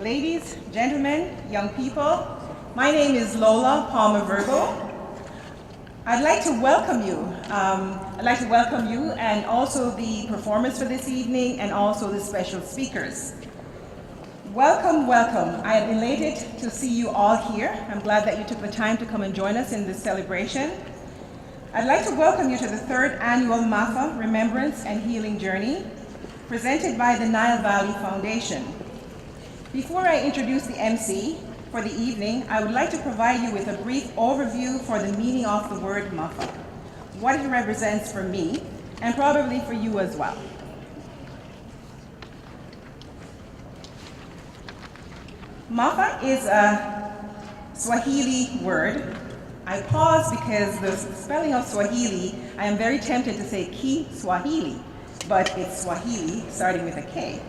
ladies, gentlemen, young people, my name is Lola Palmer-Virgo. I'd like to welcome you. And also the performers for this evening and also the special speakers. Welcome, welcome. I am elated to see you all here. I'm glad that you took the time to come and join us in this celebration. I'd like to welcome you to the third annual Maafa Remembrance and Healing Journey, presented by the Nile Valley Foundation. Before I introduce the MC for the evening, I would like to provide you with a brief overview for the meaning of the word Maafa, what it represents for me, and probably for you as well. Maafa is a Swahili word. I pause because the spelling of Swahili, I am very tempted to say Kiswahili, but it's Swahili, starting with a K.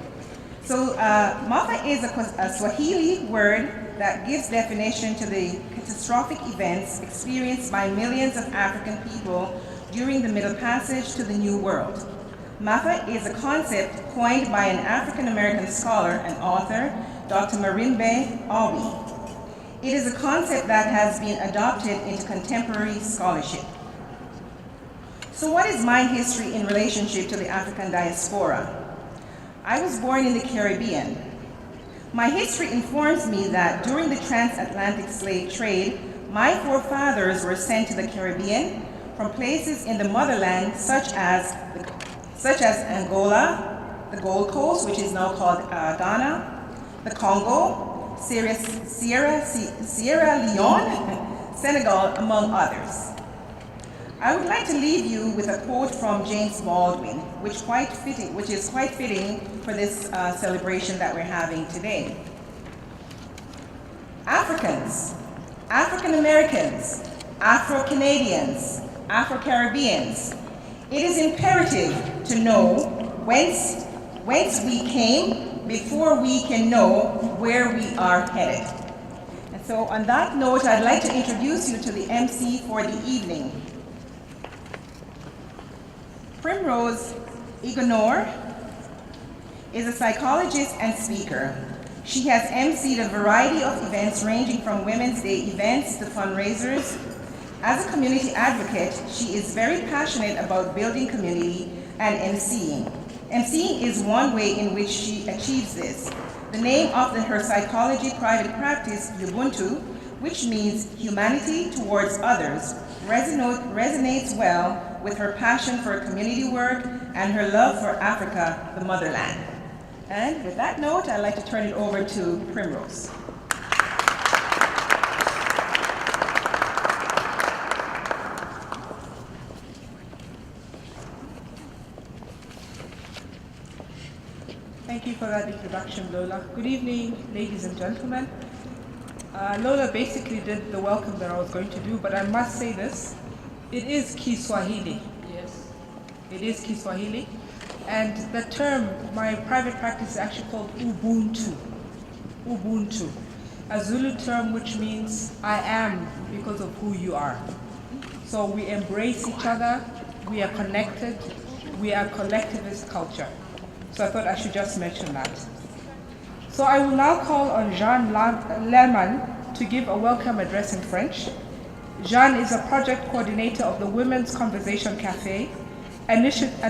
So Maafa is a Swahili word that gives definition to the catastrophic events experienced by millions of African people during the Middle Passage to the New World. Maafa is a concept coined by an African-American scholar and author, Dr. Marimbe Obi. It is a concept that has been adopted into contemporary scholarship. So what is my history in relationship to the African diaspora? I was born in the Caribbean. My history informs me that during the transatlantic slave trade, my forefathers were sent to the Caribbean from places in the motherland such as Angola, the Gold Coast, which is now called Ghana, the Congo, Sierra Leone, Senegal, among others. I would like to leave you with a quote from James Baldwin, which is quite fitting for this celebration that we're having today. Africans, African Americans, Afro-Canadians, Afro-Caribbeans, it is imperative to know whence we came before we can know where we are headed. And so on that note, I'd like to introduce you to the MC for the evening. Primrose Igonor is a psychologist and speaker. She has emceed a variety of events ranging from Women's Day events to fundraisers. As a community advocate, she is very passionate about building community and emceeing. Emceeing is one way in which she achieves this. The name of her psychology private practice, Ubuntu, which means humanity towards others, resonates well with her passion for community work and her love for Africa, the motherland. And with that note, I'd like to turn it over to Primrose. Thank you for that introduction, Lola. Good evening, ladies and gentlemen. Lola basically did the welcome that I was going to do, but I must say this. It is Kiswahili. Yes. It is Kiswahili. And the term, my private practice is actually called Ubuntu. Ubuntu. A Zulu term which means I am because of who you are. So we embrace each other, we are connected, we are collectivist culture. So I thought I should just mention that. So I will now call on Jean Lerman to give a welcome address in French. Jean is a project coordinator of the Women's Conversation Cafe, an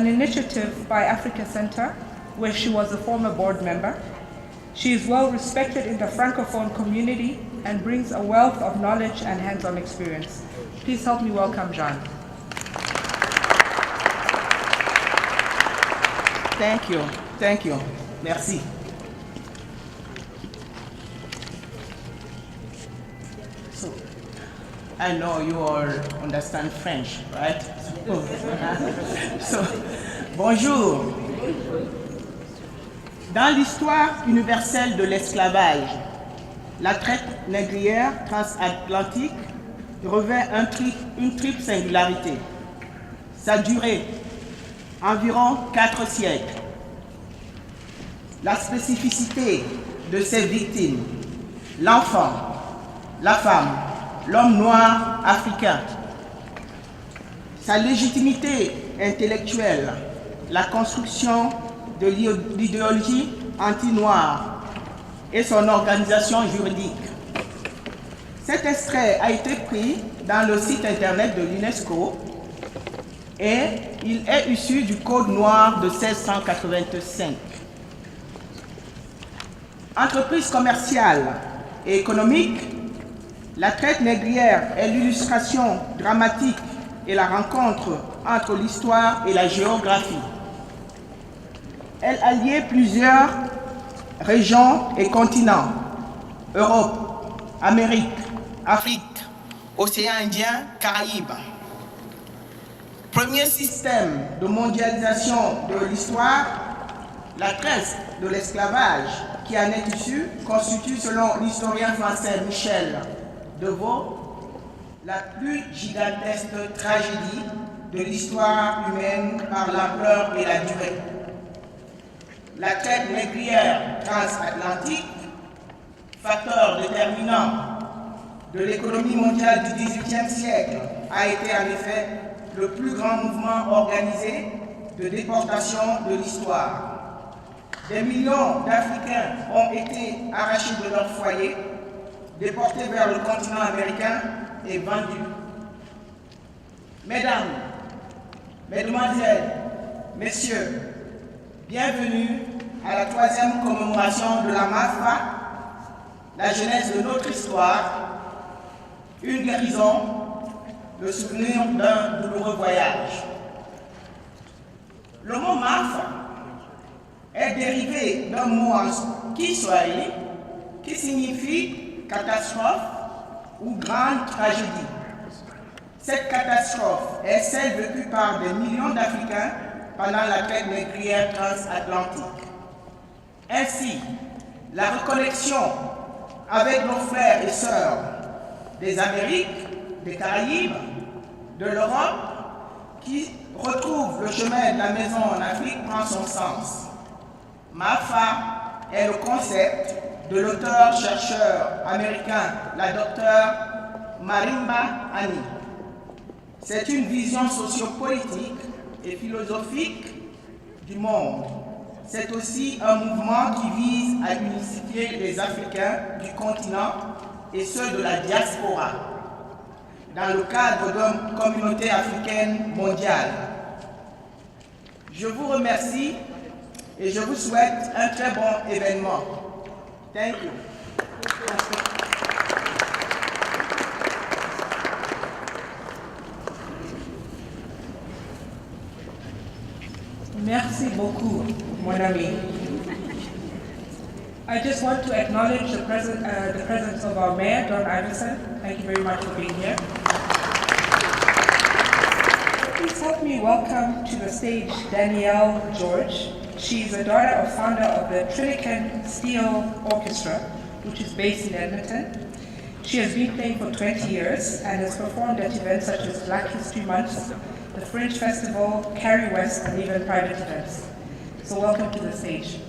initiative by Africa Center, where she was a former board member. She is well respected in the Francophone community and brings a wealth of knowledge and hands-on experience. Please help me welcome Jean. Thank you, merci. So, I know you all understand French, right? So, bonjour. Dans l'histoire universelle de l'esclavage, la traite négrière transatlantique revêt une triple singularité. Sa durée, environ 4 siècles. La spécificité de ses victimes, l'enfant, la femme, l'homme noir africain. Sa légitimité intellectuelle, la construction de l'idéologie anti-noire, et son organisation juridique. Cet extrait a été pris dans le site internet de l'UNESCO et il est issu du Code noir de 1685. Entreprise commerciale et économique, la traite négrière est l'illustration dramatique et la rencontre entre l'histoire et la géographie. Elle alliait plusieurs régions et continents, Europe, Amérique, Afrique, Océan Indien, Caraïbes. Premier système de mondialisation de l'histoire, la traite de l'esclavage qui en est issue constitue, selon l'historien français Michel Deveau, la plus gigantesque tragédie de l'histoire humaine par l'ampleur et la durée. La traite négrière transatlantique, facteur déterminant de l'économie mondiale du XVIIIe siècle, a été en effet le plus grand mouvement organisé de déportation de l'histoire. Des millions d'Africains ont été arrachés de leur foyer, déportés vers le continent américain et vendus. Mesdames, Mesdemoiselles, Messieurs, bienvenue à la 3e commémoration de la Maafa, la jeunesse de notre histoire, une guérison, le souvenir d'un douloureux voyage. Le mot Maafa est dérivé d'un mot en Kiswahili qui signifie catastrophe ou grande tragédie. Cette catastrophe est celle vécue par des millions d'Africains pendant la traite négrière transatlantique. Ainsi, la reconnexion avec nos frères et sœurs des Amériques, des Caraïbes, de l'Europe, qui retrouvent le chemin de la maison en Afrique prend son sens. Maafa est le concept de l'auteur-chercheur américain, la docteure Marimba Ani. C'est une vision sociopolitique et philosophique du monde. C'est aussi un mouvement qui vise à unifier les Africains du continent et ceux de la diaspora dans le cadre d'une communauté africaine mondiale. Je vous remercie et je vous souhaite un très bon événement. Thank you. Merci beaucoup, mon ami. I just want to acknowledge the presence of our Mayor, Don Iverson. Thank you very much for being here. Please help me welcome to the stage Danielle George. She's a daughter of founder of the Trinity Steel Orchestra, which is based in Edmonton. She has been playing for 20 years and has performed at events such as Black History Month, the Fringe Festival, Carrie West, and even private events. So welcome to the stage.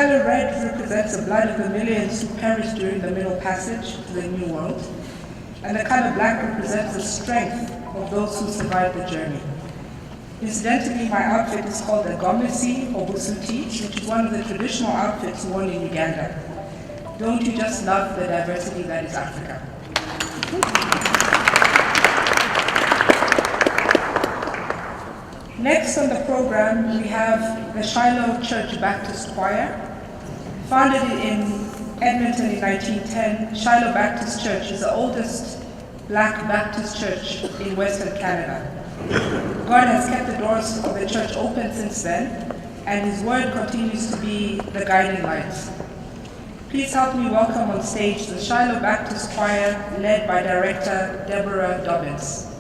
color red represents the blood of the millions who perished during the Middle Passage to the New World, and the color black represents the strength of those who survived the journey. Incidentally, my outfit is called a gomesi or busuti, which is one of the traditional outfits worn in Uganda. Don't you just love the diversity that is Africa? Next on the program, we have the Shiloh Church Baptist Choir. Founded in Edmonton in 1910, Shiloh Baptist Church is the oldest Black Baptist church in Western Canada. God has kept the doors of the church open since then, and His word continues to be the guiding light. Please help me welcome on stage the Shiloh Baptist Choir, led by Director Deborah Dobbins.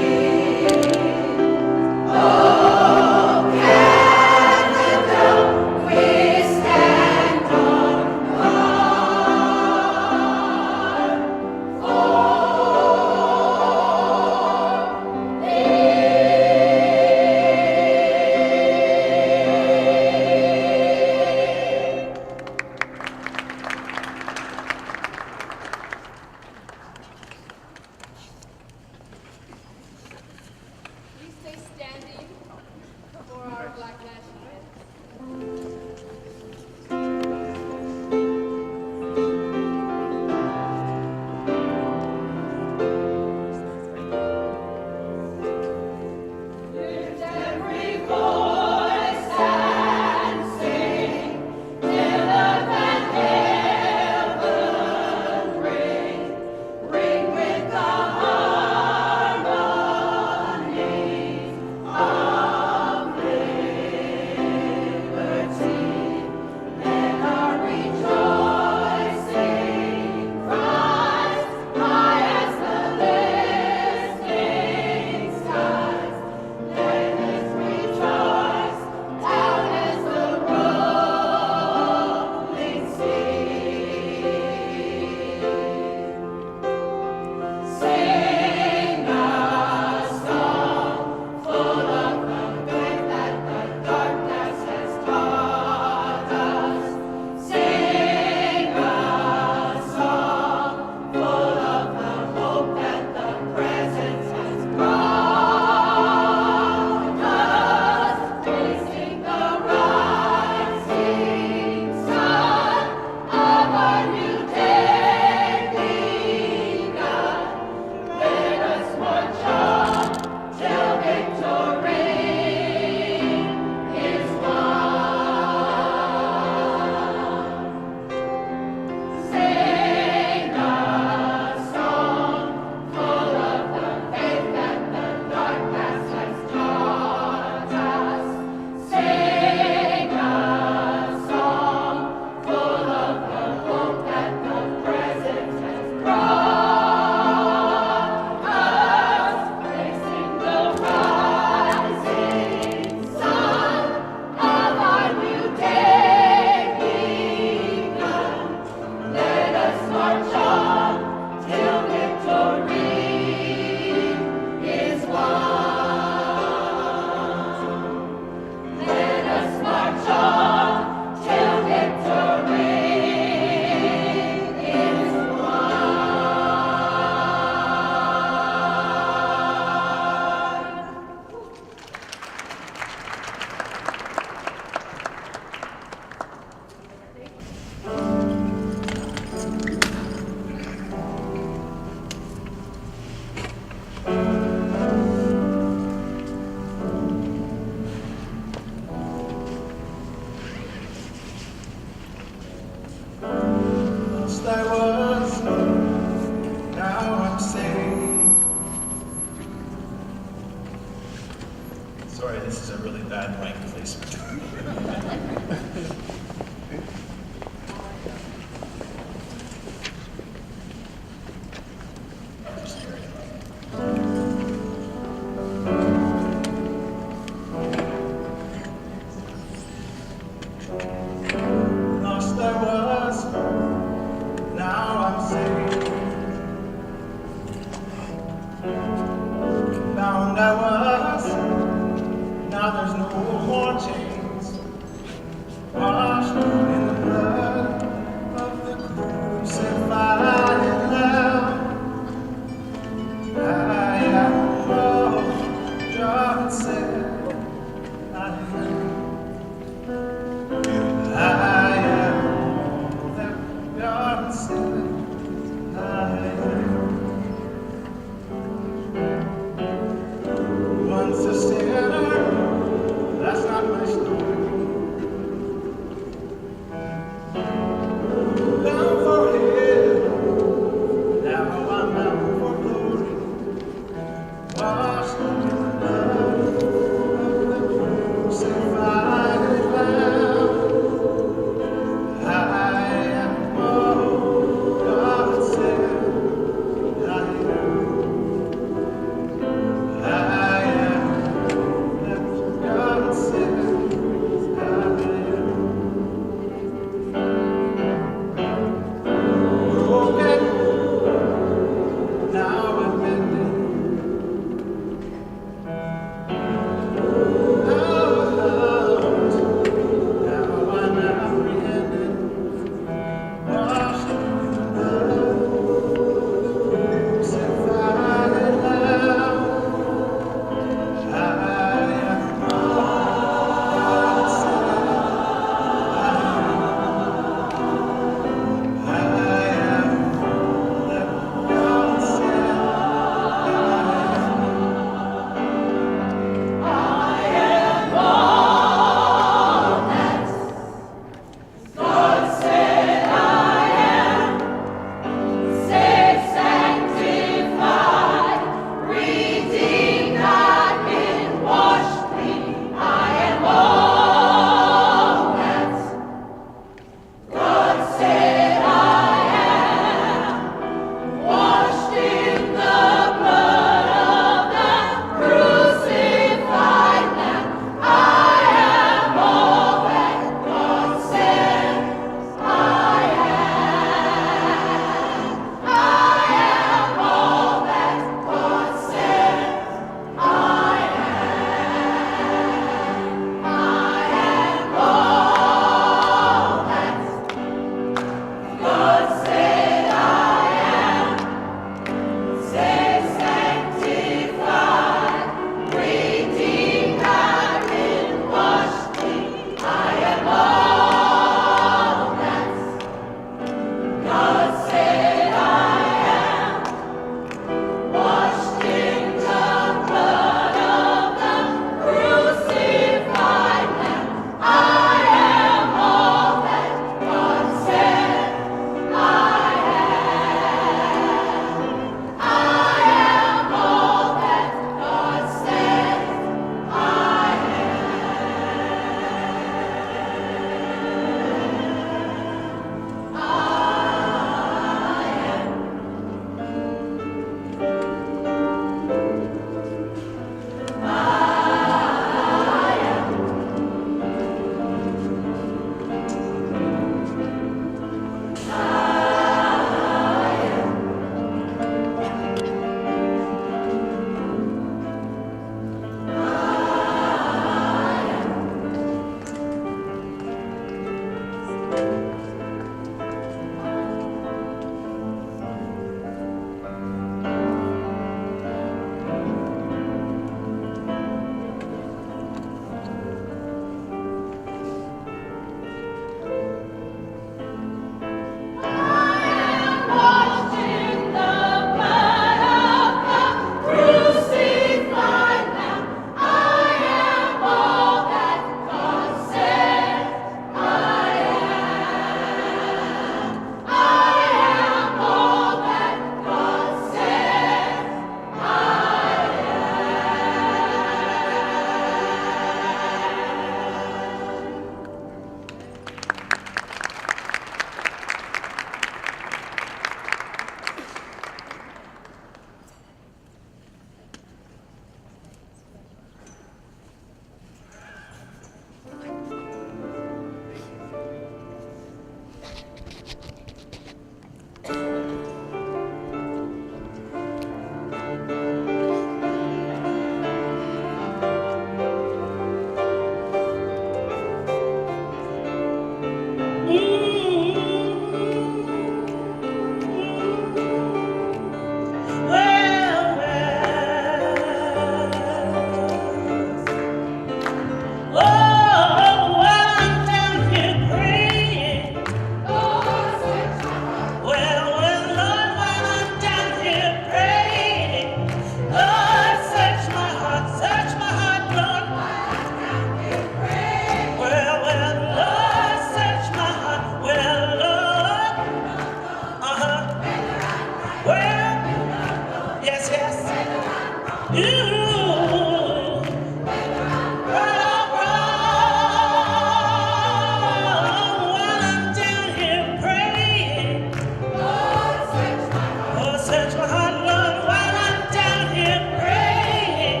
search my heart, Lord, while I'm down here praying.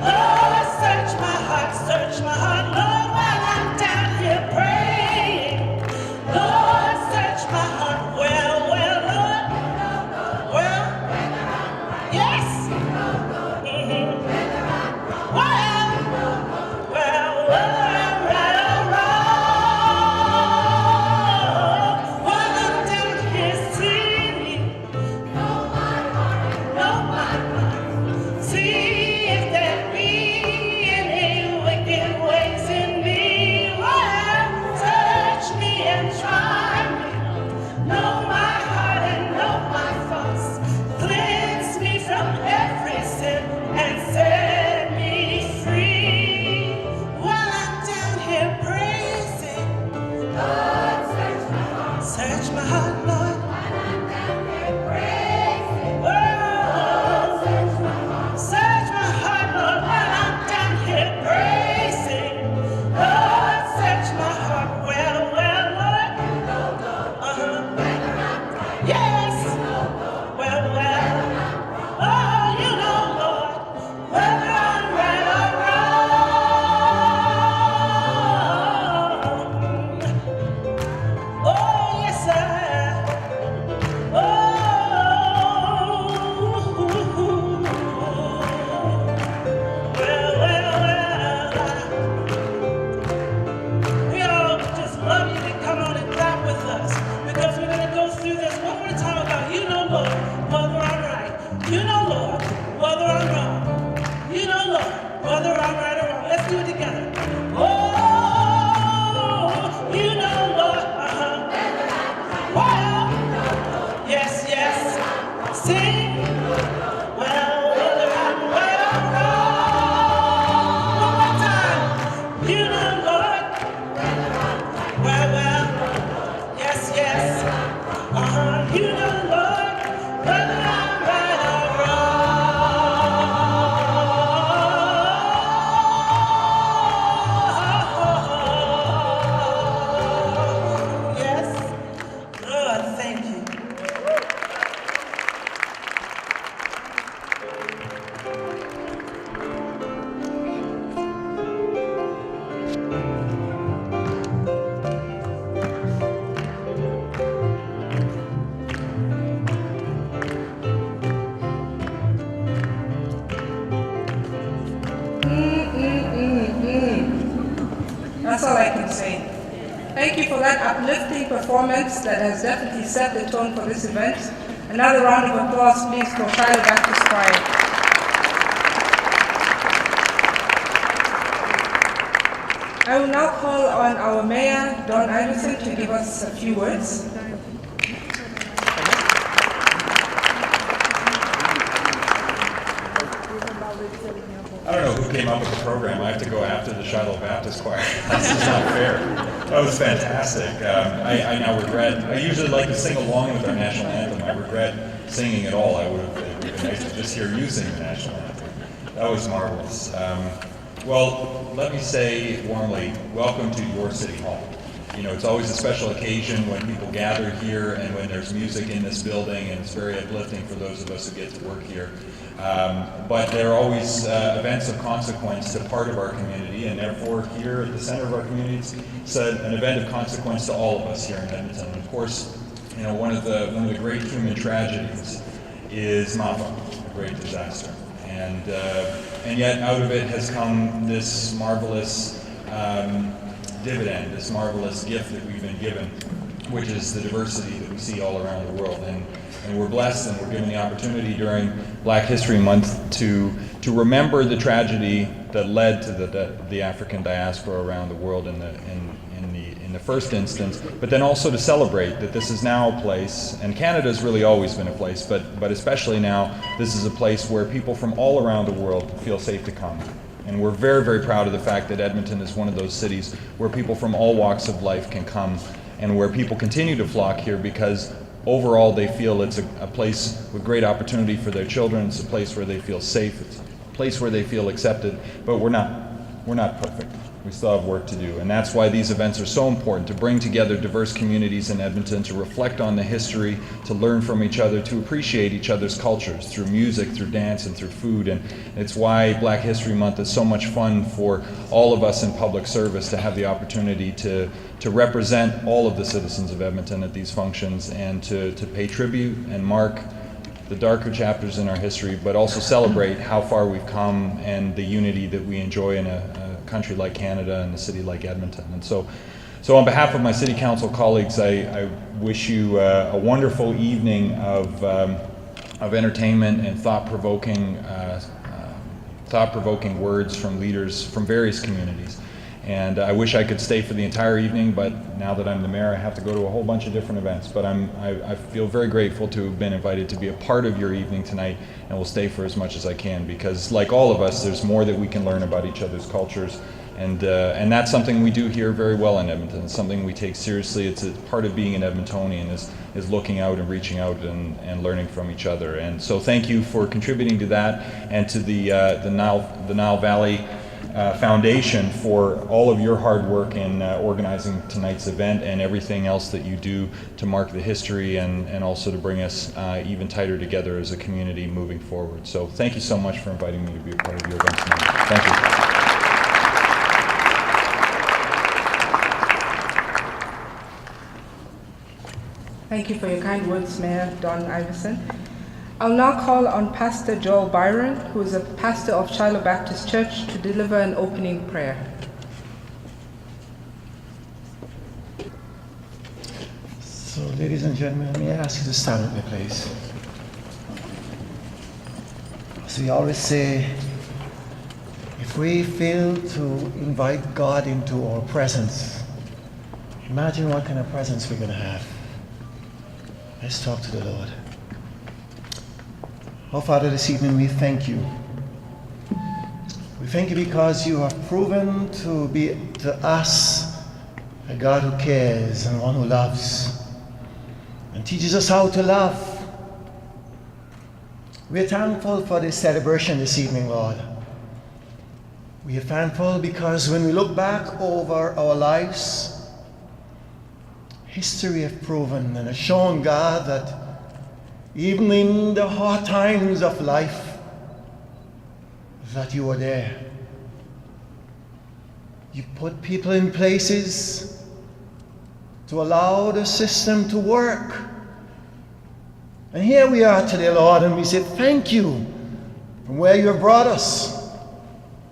Lord, search my heart, Lord, while I'm down here praying. Lord, search my heart, well, Lord, well, yes. Mhm. Well, right or wrong, while I'm down here singing, know my heart, see if there be any wicked ways in me. Well, touch me and try me, know my heart and know my thoughts, cleanse me from every sin and set me free. While I'm down here praising, Lord, search my heart, Lord. While I'm down here praising, oh, search my heart, Lord. While I'm down here praising, Lord, search my heart, well, Lord. Yes, well, oh, you know, Lord, whether I'm right or wrong. Oh, yes, we all just love you to come on and clap with us because we're going to go through this one more time about you know, Lord, whether I'm right. You know, Lord, whether I'm wrong. You know, Lord, whether I'm right or wrong. Let's do it together. Oh, you know, Lord, well, yes, sing. Well, whether I'm right or wrong. One more time. You know, Lord, well, yes, you know, Lord, whether I'm right or wrong. Yes, Lord, thank you. That's all I can say. Thank you for that uplifting performance that has definitely set the tone for this event. Another round of applause, please, for Shiloh Baptist Choir. I will now call on our Mayor, Don Iverson, to give us a few words. I don't know who came up with the program. I have to go after the Shiloh Baptist Choir. That's just not fair. That was fantastic. I now regret, I usually like to sing along with our national anthem. I regret singing at all. It would have been nice to just hear you sing the national anthem. That was marvelous. Well, let me say warmly, welcome to your City Hall. You know, it's always a special occasion when people gather here and when there's music in this building, and it's very uplifting for those of us who get to work here. But there are always events of consequence to part of our community, and therefore here at the center of our community, it's an event of consequence to all of us here in Edmonton. And of course, you know, one of the great human tragedies is Maafa, a great disaster. And yet out of it has come this marvelous dividend, this marvelous gift that we've been given, which is the diversity that we see all around the world. And we're blessed, and we're given the opportunity during Black History Month to remember the tragedy that led to the African diaspora around the world in the first instance, but then also to celebrate that this is now a place, and Canada's really always been a place, but especially now, this is a place where people from all around the world feel safe to come. And we're very, very proud of the fact that Edmonton is one of those cities where people from all walks of life can come, and where people continue to flock here because overall they feel it's a place with great opportunity for their children. It's a place where they feel safe. It's a place where they feel accepted. But we're not perfect. We still have work to do. And that's why these events are so important, to bring together diverse communities in Edmonton, to reflect on the history, to learn from each other, to appreciate each other's cultures through music, through dance, and through food. And it's why Black History Month is so much fun for all of us in public service to have the opportunity to represent all of the citizens of Edmonton at these functions and to pay tribute and mark the darker chapters in our history, but also celebrate how far we've come and the unity that we enjoy in a country like Canada and a city like Edmonton. And so on behalf of my City Council colleagues, I wish you a wonderful evening of entertainment and thought-provoking words from leaders from various communities. And I wish I could stay for the entire evening, but now that I'm the mayor, I have to go to a whole bunch of different events. But I feel very grateful to have been invited to be a part of your evening tonight, and will stay for as much as I can, because like all of us, there's more that we can learn about each other's cultures. And that's something we do here very well in Edmonton. It's something we take seriously. It's a part of being an Edmontonian is looking out and reaching out and learning from each other. And so thank you for contributing to that, and to the Nile Valley Foundation for all of your hard work in organizing tonight's event and everything else that you do to mark the history and also to bring us even tighter together as a community moving forward. So thank you so much for inviting me to be a part of your event tonight. Thank you. Thank you for your kind words, Mayor Don Iverson. I'll now call on Pastor Joel Byron, who is a pastor of Shiloh Baptist Church, to deliver an opening prayer. So, ladies and gentlemen, may I ask you to stand with me, please? As we always say, if we fail to invite God into our presence, imagine what kind of presence we're going to have. Let's talk to the Lord. Oh, Father, this evening we thank you. We thank you because you have proven to be to us a God who cares and one who loves and teaches us how to love. We're thankful for this celebration this evening, Lord. We are thankful because when we look back over our lives, history has proven and has shown, God, that even in the hard times of life, that you were there. You put people in places to allow the system to work. And here we are today, Lord, and we say thank you from where you have brought us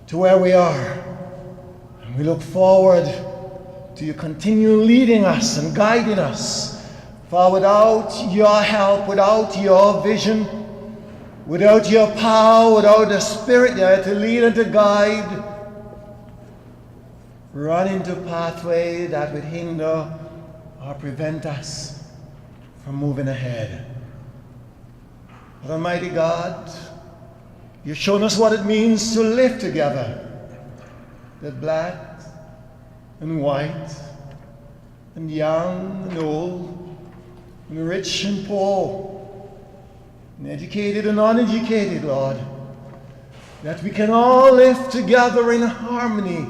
to where we are. And we look forward to you continue leading us and guiding us. For without your help, without your vision, without your power, without the Spirit there to lead and to guide, run into a pathway that would hinder or prevent us from moving ahead. But Almighty God, you've shown us what it means to live together. The black and white, and young and old, and rich and poor, and educated and uneducated, Lord, that we can all live together in harmony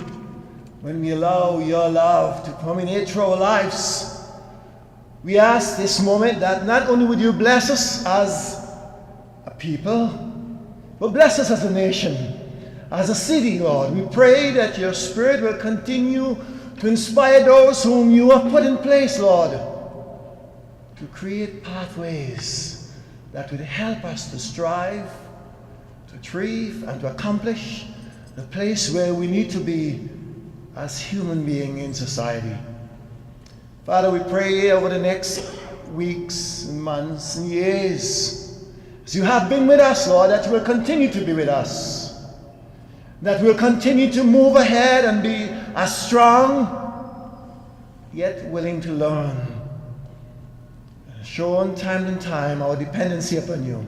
when we allow your love to permeate through our lives. We ask this moment that not only would you bless us as a people, but bless us as a nation, as a city, Lord. We pray that your Spirit will continue to inspire those whom you have put in place, Lord, to create pathways that would help us to strive, to thrive, and to accomplish the place where we need to be as human beings in society. Father, we pray over the next weeks and months and years, as you have been with us, Lord, that you will continue to be with us, that we'll continue to move ahead and be as strong, yet willing to learn, showing time and time our dependency upon you.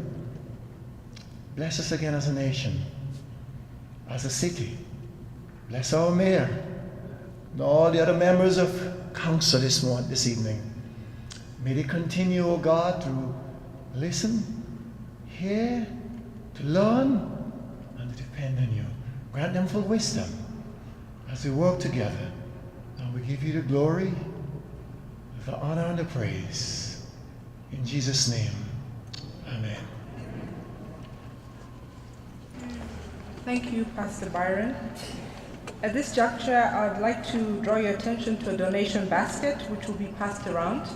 Bless us again as a nation, as a city. Bless our mayor and all the other members of council this evening. May they continue, O God, to listen, hear, to learn, and to depend on you. Grant them full wisdom as we work together. And we give you the glory, the honor, and the praise. In Jesus' name, amen. Thank you, Pastor Byron. At this juncture, I would like to draw your attention to a donation basket which will be passed around.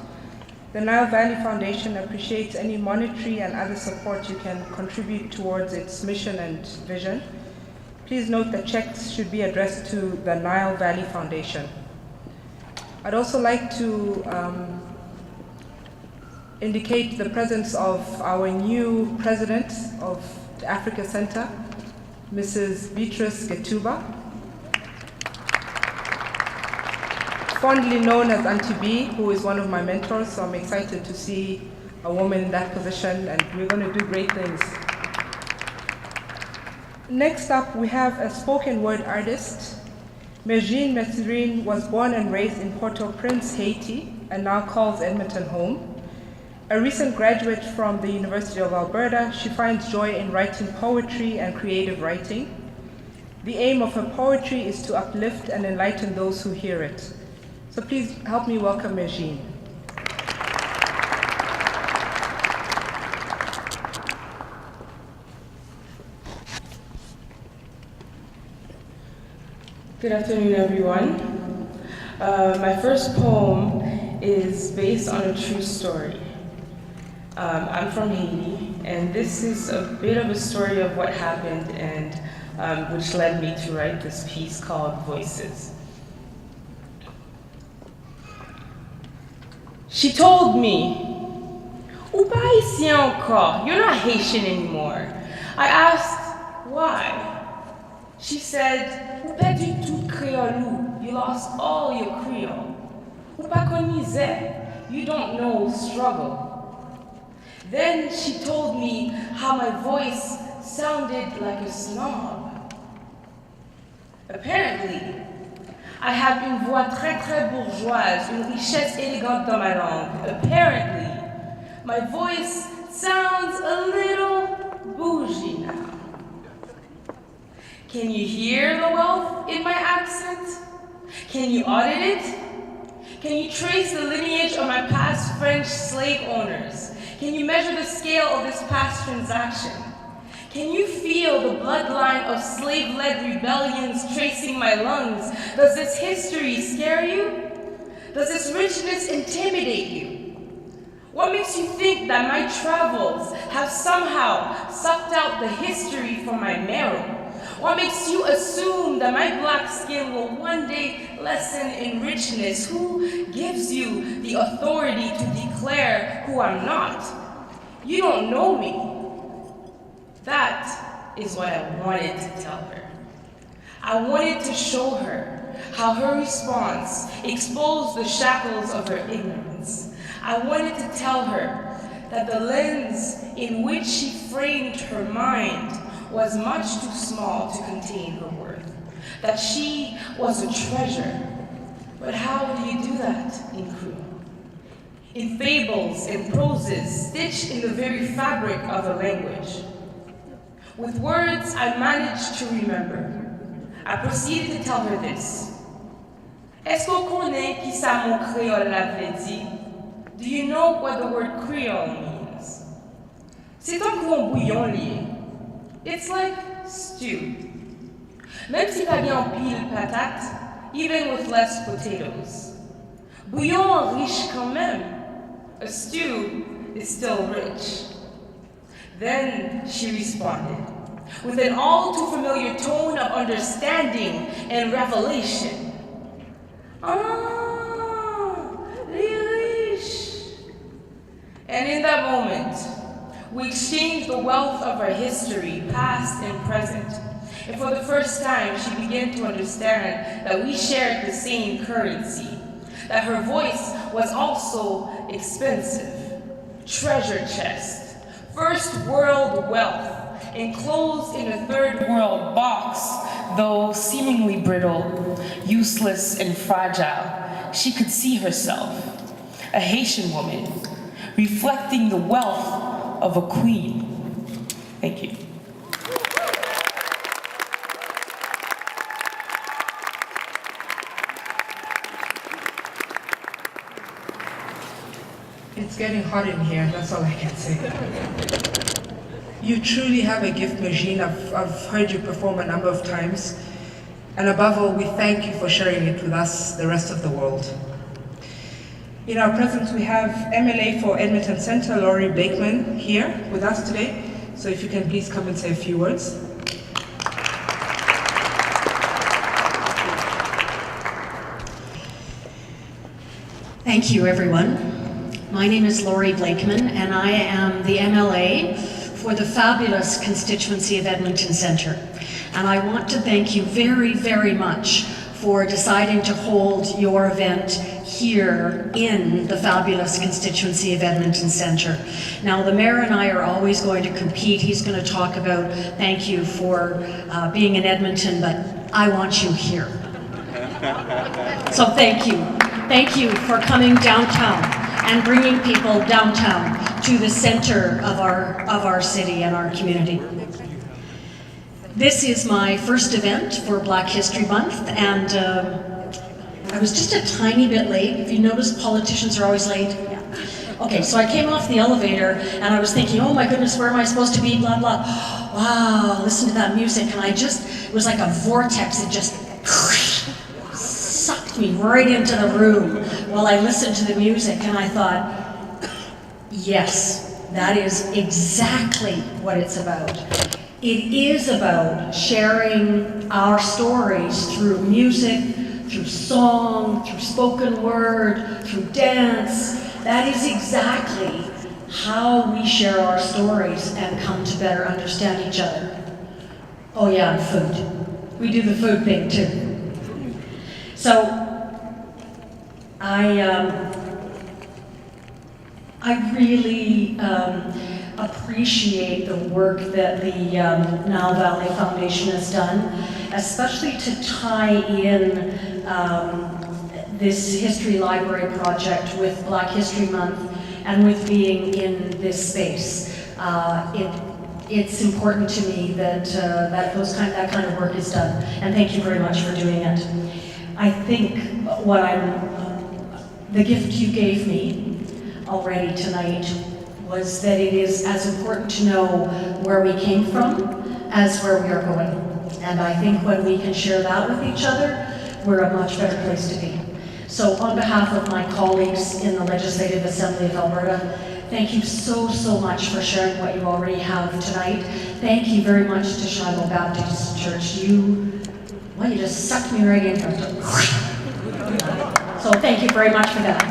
The Nile Valley Foundation appreciates any monetary and other support you can contribute towards its mission and vision. Please note that checks should be addressed to the Nile Valley Foundation. I'd also like to indicate the presence of our new president of the Africa Center, Mrs. Beatrice Getuba, fondly known as Auntie B, who is one of my mentors, so I'm excited to see a woman in that position, and we're going to do great things. Next up, we have a spoken word artist. Mergine Methurin was born and raised in Port-au-Prince, Haiti, and now calls Edmonton home. A recent graduate from the University of Alberta, she finds joy in writing poetry and creative writing. The aim of her poetry is to uplift and enlighten those who hear it. So please help me welcome Mergine. Good afternoon, everyone. My first poem is based on a true story. I'm from Haiti, and this is a bit of a story of what happened and which led me to write this piece called Voices. She told me, "Ou pas Haitien encore, you're not Haitian anymore." I asked, why? She said, "Ou pas du tout créole, you lost all your Creole. Ou pas connaissez, you don't know struggle." Then she told me how my voice sounded like a snob. Apparently, I have une voix très très bourgeoise, une richesse élégante dans ma langue. Apparently, my voice sounds a little bougie now. Can you hear the wealth in my accent? Can you audit it? Can you trace the lineage of my past French slave owners? Can you measure the scale of this past transaction? Can you feel the bloodline of slave-led rebellions tracing my lungs? Does this history scare you? Does this richness intimidate you? What makes you think that my travels have somehow sucked out the history from my marrow? What makes you assume that my black skin will one day lessen in richness? Who gives you the authority to declare who I'm not? You don't know me. That is what I wanted to tell her. I wanted to show her how her response exposed the shackles of her ignorance. I wanted to tell her that the lens in which she framed her mind was much too small to contain her worth, that she was a treasure. But how do you do that in Creole? In fables and proses stitched in the very fabric of a language. With words I managed to remember, I proceeded to tell her this. Est-ce qu'on connaît qui ça mon créole la vle di? Do you know what the word Creole means? C'est un gros bouillon lié. It's like stew. Même si pas bien pile patate, even with less potatoes. Bouillon riche quand même. A stew is still rich. Then she responded, with an all too familiar tone of understanding and revelation. Ah, riche. And in that moment, we exchanged the wealth of our history, past and present. And for the first time, she began to understand that we shared the same currency, that her voice was also expensive. Treasure chest, first world wealth, enclosed in a third world box, though seemingly brittle, useless, and fragile, she could see herself, a Haitian woman, reflecting the wealth of a queen. Thank you. getting hot in here, that's all I can say. You truly have a gift machine. I've heard you perform a number of times. And above all, we thank you for sharing it with us, the rest of the world. In our presence, we have MLA for Edmonton Centre, Laurie Blakeman, here with us today. So if you can please come and say a few words. Thank you, everyone. My name is Laurie Blakeman, and I am the MLA for the fabulous constituency of Edmonton Centre. And I want to thank you very, very much for deciding to hold your event here in the fabulous constituency of Edmonton Centre. Now, the mayor and I are always going to compete. He's going to talk about thank you for being in Edmonton, but I want you here. So thank you. Thank you for coming downtown and bringing people downtown to the center of our city and our community. This is my first event for Black History Month, and I was just a tiny bit late. If you notice, politicians are always late. Yeah. Okay, so I came off the elevator, and I was thinking, oh my goodness, where am I supposed to be, blah, blah. Wow, listen to that music, and it was like a vortex. It just sucked me right into the room while I listened to the music, and I thought, yes, that is exactly what it's about. It is about sharing our stories through music, through song, through spoken word, through dance. That is exactly how we share our stories and come to better understand each other. Oh yeah, and food. We do the food thing too. So, I really appreciate the work that the Nile Valley Foundation has done, especially to tie in this History Library project with Black History Month and with being in this space. It's important to me that that kind of work is done, and thank you very much for doing it. I think the gift you gave me already tonight was that it is as important to know where we came from as where we are going. And I think when we can share that with each other, we're a much better place to be. So on behalf of my colleagues in the Legislative Assembly of Alberta, thank you so, so much for sharing what you already have tonight. Thank you very much to Shiloh Baptist Church. You just sucked me right in. So thank you very much for that.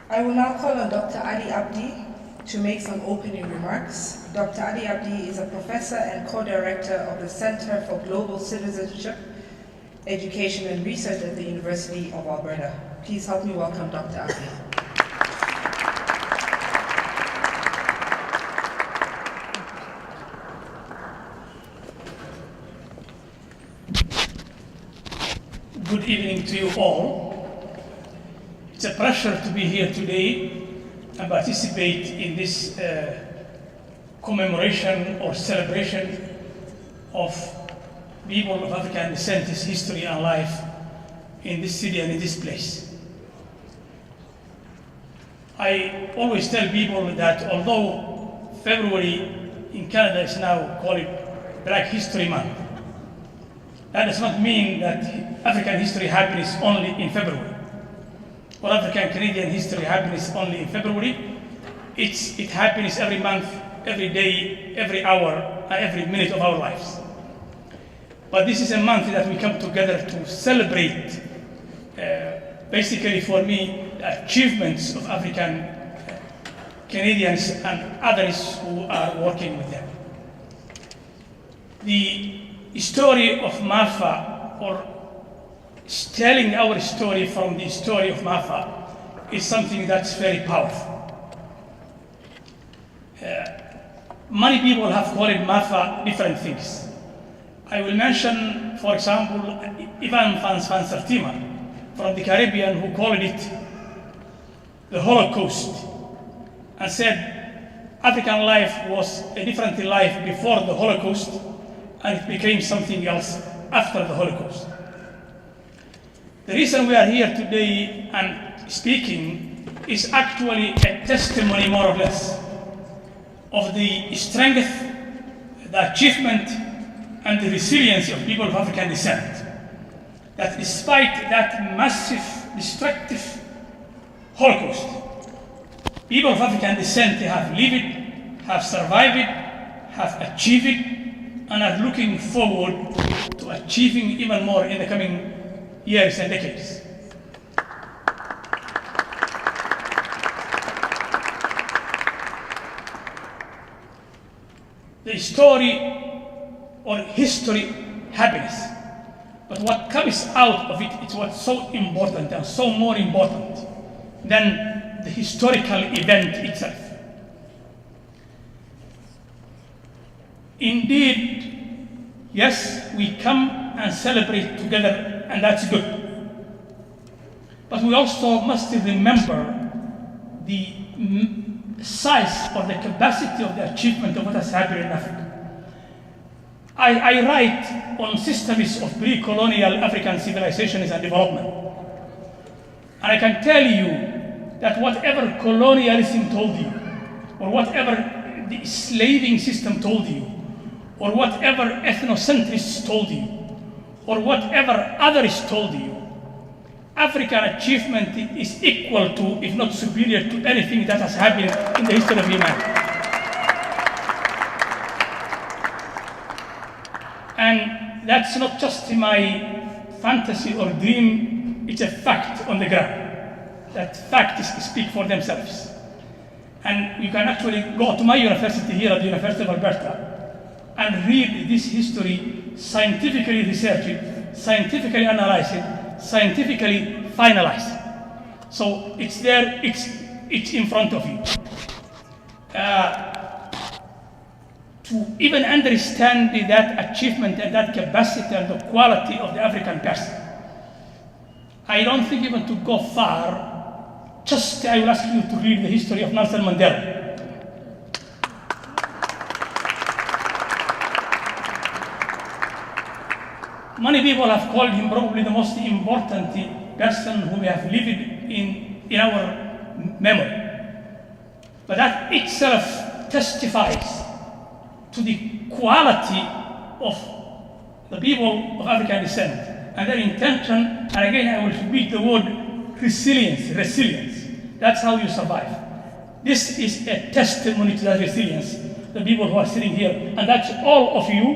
I will now call on Dr. Ali Abdi to make some opening remarks. Dr. Ali Abdi is a professor and co-director of the Center for Global Citizenship, Education and Research at the University of Alberta. Please help me welcome Dr. Abdi. Good evening to you all. It's a pleasure to be here today and participate in this commemoration or celebration of people of African descent, history and life in this city and in this place. I always tell people that although February in Canada is now called Black History Month, that does not mean that African history happens only in February, or African Canadian history happens only in February. It happens every month, every day, every hour, and every minute of our lives. But this is a month that we come together to celebrate, basically for me, the achievements of African Canadians and others who are working with them. The story of Maafa, or telling our story from the story of Maafa, is something that's very powerful. Many people have called Maafa different things. I will mention, for example, Ivan van Sertima from the Caribbean, who called it the Holocaust, and said African life was a different life before the Holocaust, and it became something else after the Holocaust. The reason we are here today and speaking is actually a testimony, more or less, of the strength, the achievement, and the resilience of people of African descent. That despite that massive, destructive Holocaust, people of African descent have lived it, have survived it, have achieved it, and are looking forward to achieving even more in the coming years and decades. The story or history happiness, but what comes out of it is what's so important and so more important than the historical event itself. Indeed, yes, we come and celebrate together, and that's good. But we also must remember the size or the capacity of the achievement of what has happened in Africa. I write on systems of pre-colonial African civilizations and development. And I can tell you that whatever colonialism told you, or whatever the slaving system told you, or whatever ethnocentrists told you, or whatever others told you, African achievement is equal to, if not superior to, anything that has happened in the history of humanity. And that's not just my fantasy or dream, it's a fact on the ground. That facts speak for themselves. And you can actually go to my university here at the University of Alberta and read this history, scientifically researched, scientifically analyzed, scientifically finalized. So it's there, it's in front of you. To even understand that achievement and that capacity and the quality of the African person, I don't think even to go far, just I will ask you to read the history of Nelson Mandela. Many people have called him probably the most important person who we have lived in our memory. But that itself testifies to the quality of the people of African descent and their intention, and again I will repeat the word resilience. That's how you survive. This is a testimony to that resilience, the people who are sitting here, and that's all of you.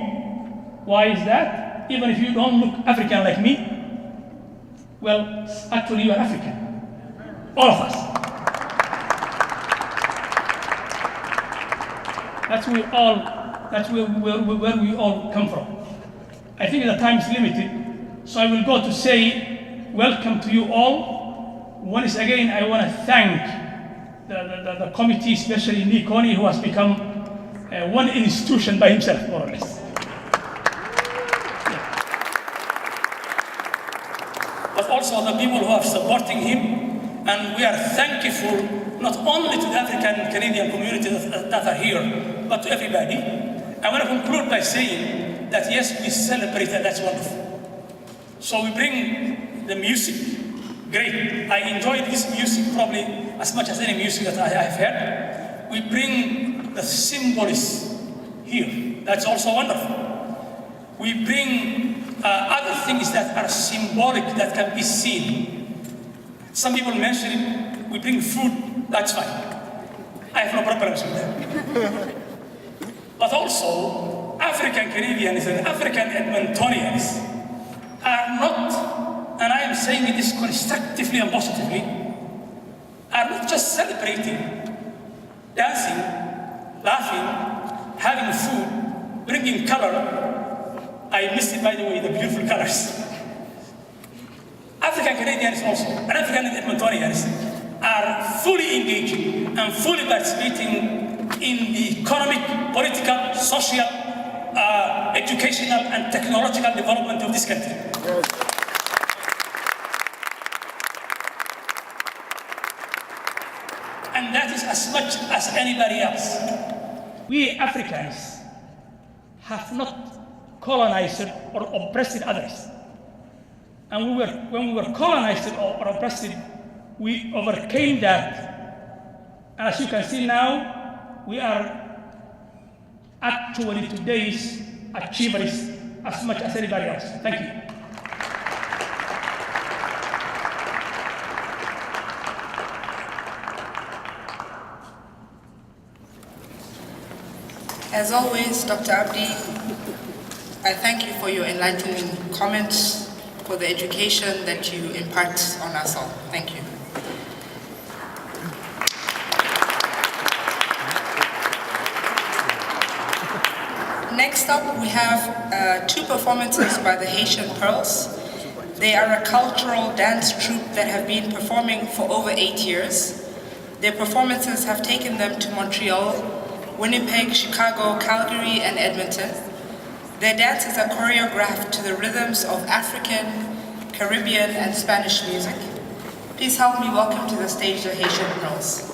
Why is that? Even if you don't look African like me, well, actually you are African. All of us. That's where we all come from. I think the time is limited, so I will go to say welcome to you all. Once again, I want to thank the committee, especially Nikoni, who has become one institution by himself, more or less. But also the people who are supporting him, and we are thankful not only to the African Canadian community that are here, but to everybody. I want to conclude by saying that yes, we celebrate, and that's wonderful. So we bring the music. Great. I enjoy this music probably as much as any music that I have heard. We bring the symbolism here. That's also wonderful. We bring other things that are symbolic that can be seen. Some people mention it. We bring food. That's fine. I have no problems with that. But also, African Canadians and African Edmontonians are not, and I am saying this constructively and positively, are not just celebrating, dancing, laughing, having food, bringing color. I missed it, by the way, the beautiful colors. African Canadians also, and African Edmontonians are fully engaging and fully participating in the economic, political, social, educational, and technological development of this country. Yes. And that is as much as anybody else. We Africans have not colonized or oppressed others. And when we were colonized or oppressed, we overcame that. As you can see now, we are actually today's achievers as much as anybody else. Thank you. As always, Dr. Abdi, I thank you for your enlightening comments, for the education that you impart on us all. Thank you. Next up, we have two performances by the Haitian Pearls. They are a cultural dance troupe that have been performing for over 8 years. Their performances have taken them to Montreal, Winnipeg, Chicago, Calgary, and Edmonton. Their dances are choreographed to the rhythms of African, Caribbean, and Spanish music. Please help me welcome to the stage the Haitian Pearls.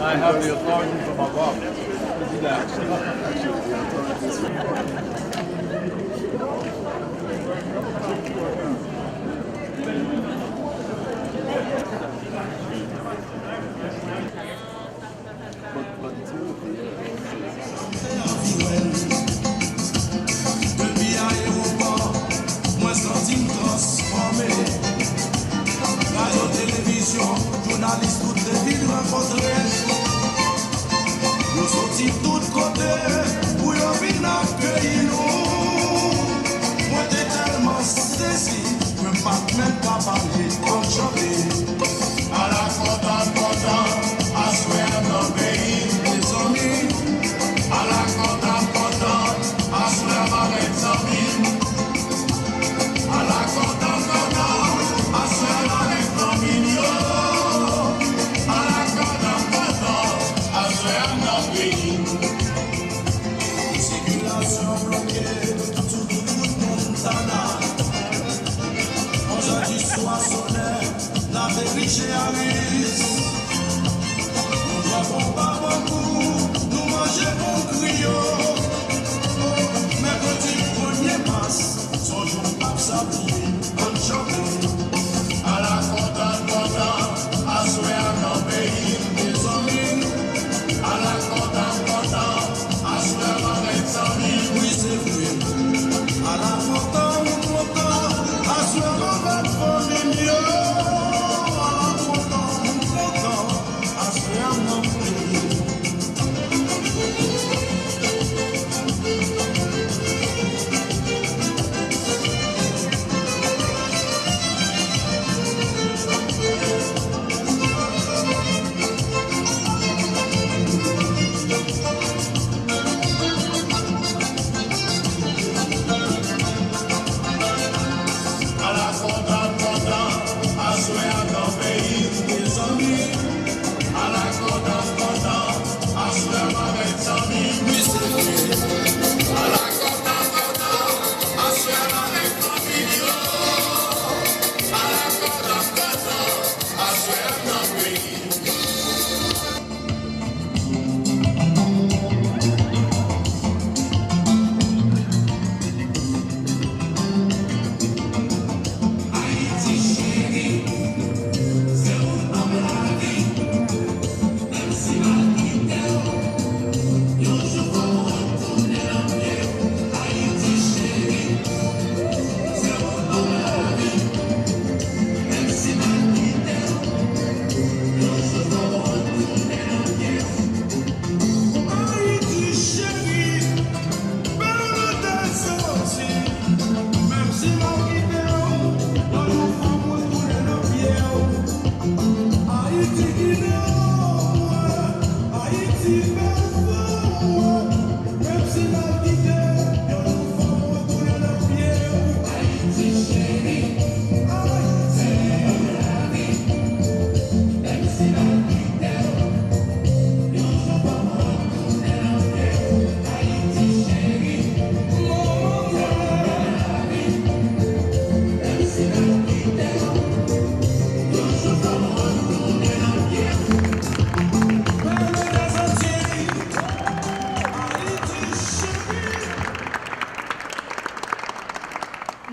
I have the authority from above to do that. Depuis aéroport, moi senti me transformer. Radio, télévision, journalistes, toutes les villes rencontrées. Nous sortis de tous côtés pour venir accueillir nous. Moi t'es tellement saisi, je ne pas même pas parler en chanter. À la content, à souhait dans le pays, les amis. À la content, à souhait avec les amis. À la content, à souhait avec les amis. À la content, à souhait dans le pays. Circulation bloquée, tout le monde s'en a. Aujourd'hui, soit solaire, la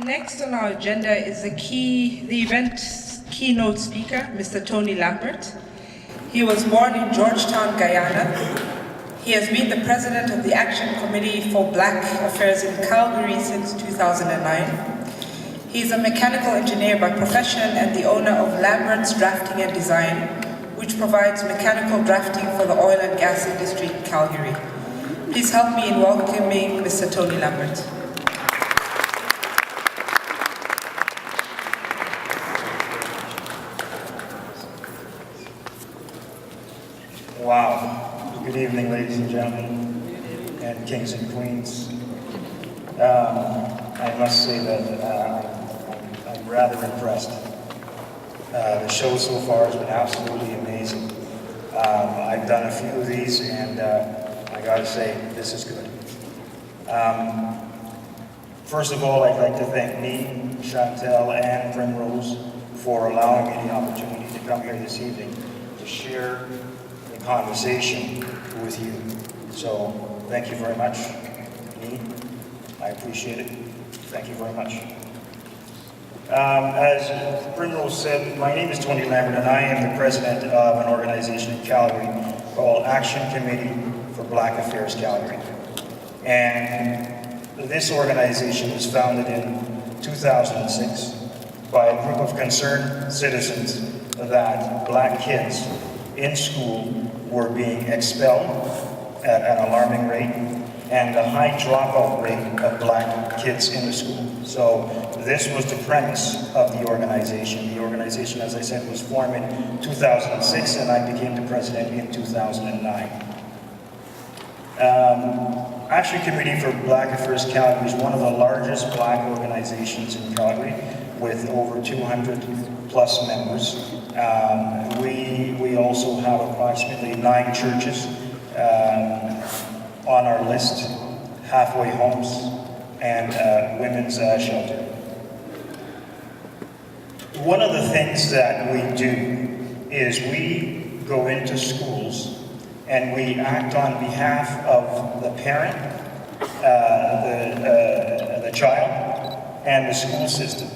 Next on our agenda is the event's keynote speaker, Mr. Tony Lambert. He was born in Georgetown, Guyana. He has been the president of the Action Committee for Black Affairs in Calgary since 2009. He is a mechanical engineer by profession and the owner of Lambert's Drafting and Design, which provides mechanical drafting for the oil and gas industry in Calgary. Please help me in welcoming Mr. Tony Lambert. Wow. Good evening, ladies and gentlemen, and kings and queens. I must say that I'm rather impressed. The show so far has been absolutely amazing. I've done a few of these, and I gotta say, this is good. First of all, I'd like to thank me, Chantel, and Primrose for allowing me the opportunity to come here this evening to share the conversation with you. So, thank you very much. Me, I appreciate it. Thank you very much. As Primrose said, my name is Tony Lambert, and I am the president of an organization in Calgary called Action Committee for Black Affairs Calgary. And this organization was founded in 2006 by a group of concerned citizens that black kids in school were being expelled at an alarming rate, and a high dropout rate of black kids in the school. So this was the premise of the organization. The organization, as I said, was formed in 2006, and I became the president in 2009. Action Committee for Black Affairs Calgary is one of the largest black organizations in Calgary, with over 200 plus members. We also have approximately 9 churches on our list, halfway homes, and women's shelter. One of the things that we do is we go into schools and we act on behalf of the parent, the child, and the school system.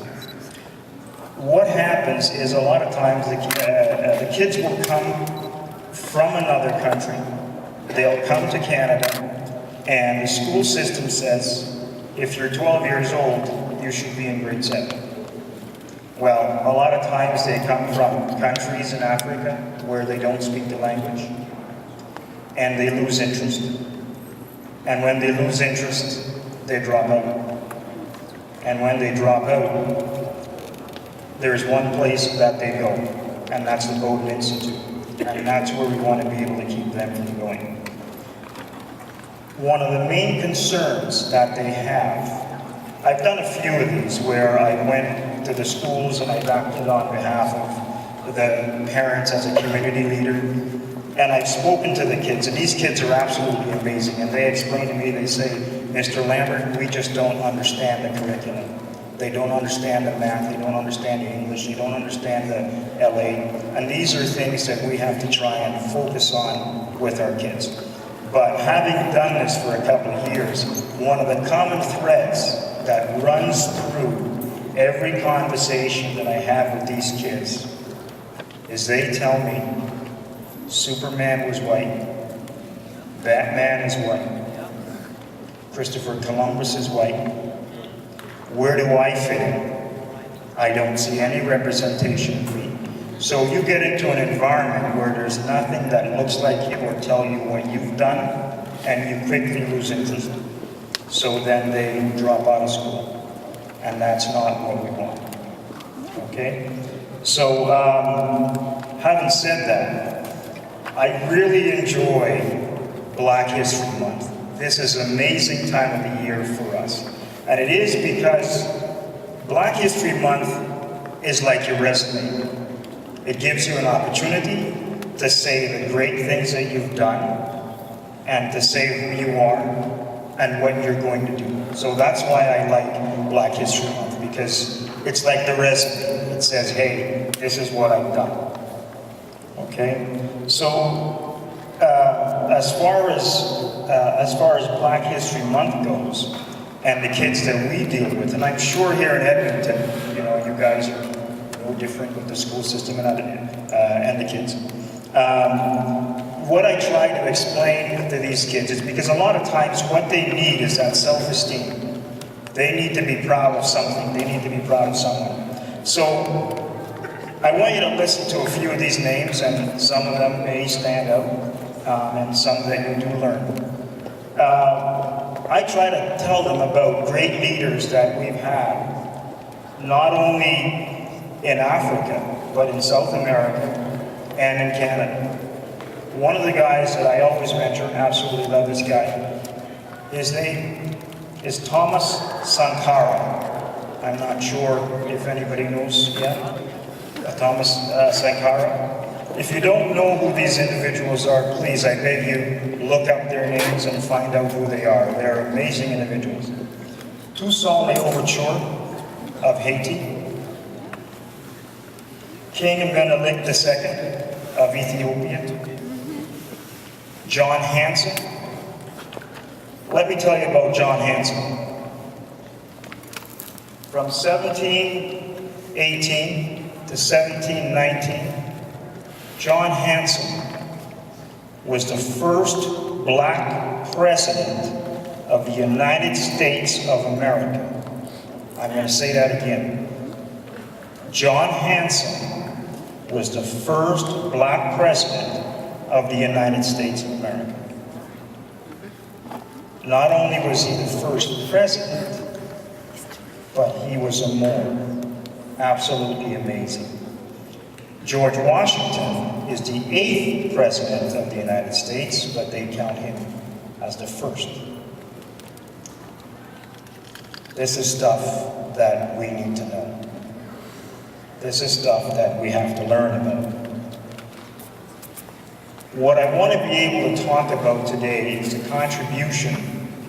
What happens is a lot of times the kids will come from another country. They'll come to Canada, and the school system says, if you're 12 years old, you should be in grade 7. Well, a lot of times they come from countries in Africa where they don't speak the language, and they lose interest. And when they lose interest, they drop out. And when they drop out, there's one place that they go, and that's the Bowdoin Institute. And that's where we want to be able to keep them from going. One of the main concerns that they have, I've done a few of these where I went to the schools and I acted on behalf of the parents as a community leader. And I've spoken to the kids, and these kids are absolutely amazing. And they explain to me, they say, Mr. Lambert, we just don't understand the curriculum. They don't understand the math, they don't understand the English, they don't understand the LA. And these are things that we have to try and focus on with our kids. But having done this for a couple of years, one of the common threads that runs through every conversation that I have with these kids is they tell me, Superman was white, Batman is white, Christopher Columbus is white. Where do I fit in? I don't see any representation of me. So you get into an environment where there's nothing that looks like you or tell you what you've done, and you quickly lose interest. So then they drop out of school, and that's not what we want. Okay? So, having said that, I really enjoy Black History Month. This is an amazing time of the year for us. And it is because Black History Month is like your resume. It gives you an opportunity to say the great things that you've done and to say who you are and what you're going to do. So that's why I like Black History Month, because it's like the resume. It says, hey, this is what I've done. Okay? So as far as Black History Month goes, and the kids that we deal with, and I'm sure here in Edmonton, you know, you guys are no different with the school system and the kids. What I try to explain to these kids is because a lot of times what they need is that self-esteem. They need to be proud of something. They need to be proud of someone. So I want you to listen to a few of these names, and some of them may stand out, and some that you do learn. I try to tell them about great leaders that we've had, not only in Africa, but in South America and in Canada. One of the guys that I always mentor, and absolutely love this guy, his name is Thomas Sankara. I'm not sure if anybody knows yet. Thomas Sankara. If you don't know who these individuals are, please, I beg you, look up their names and find out who they are. They're amazing individuals. Toussaint Louverture of Haiti. King Menelik II of Ethiopia. John Hanson. Let me tell you about John Hanson. From 1718 to 1719, John Hanson was the first black president of the United States of America. I'm going to say that again. John Hanson was the first black president of the United States of America. Not only was he the first president, but he was a Moor. Absolutely amazing. George Washington is the 8th president of the United States, but they count him as the first. This is stuff that we need to know. This is stuff that we have to learn about. What I want to be able to talk about today is the contribution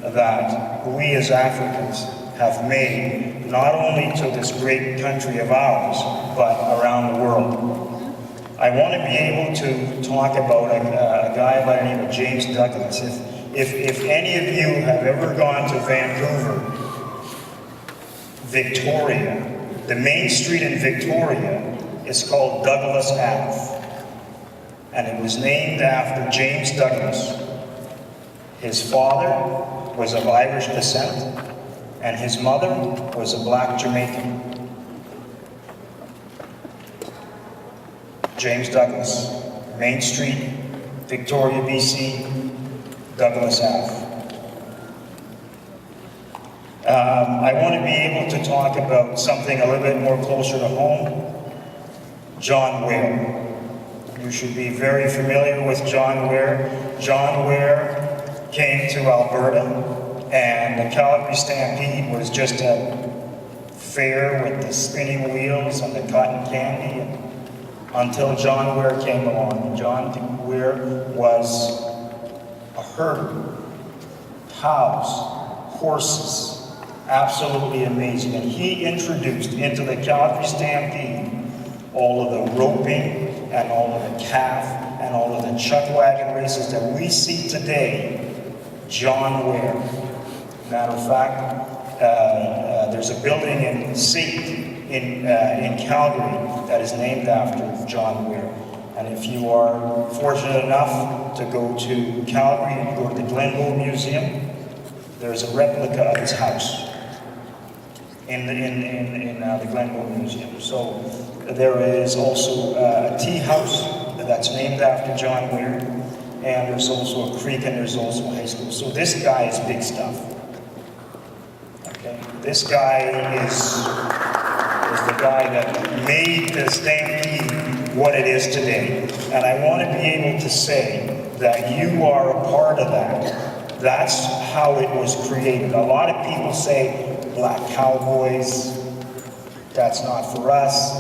that we as Africans have made, not only to this great country of ours, but around the world. I want to be able to talk about a guy by the name of James Douglas. If any of you have ever gone to Vancouver, Victoria, the main street in Victoria is called Douglas Ave. And it was named after James Douglas. His father was of Irish descent, and his mother was a black Jamaican. James Douglas, Main Street, Victoria, BC, Douglas Ave. I want to be able to talk about something a little bit more closer to home. John Ware. You should be very familiar with John Ware. John Ware came to Alberta, and the Calgary Stampede was just a fair with the spinning wheels and the cotton candy until John Ware came along. John Ware was a herder, cows, horses, absolutely amazing. And he introduced into the Calgary Stampede all of the roping and all of the calf and all of the chuck wagon races that we see today. John Ware. Matter of fact, there's a building in Saint in Calgary that is named after John Ware. And if you are fortunate enough to go to Calgary and go to the Glenbow Museum, there's a replica of his house in the Glenbow Museum. So there is also a tea house that's named after John Ware, and there's also a creek, and there's also a high school. So this guy is big stuff. Okay, this guy is the guy that made the Stampede what it is today. And I want to be able to say that you are a part of that. That's how it was created. A lot of people say, black cowboys, that's not for us.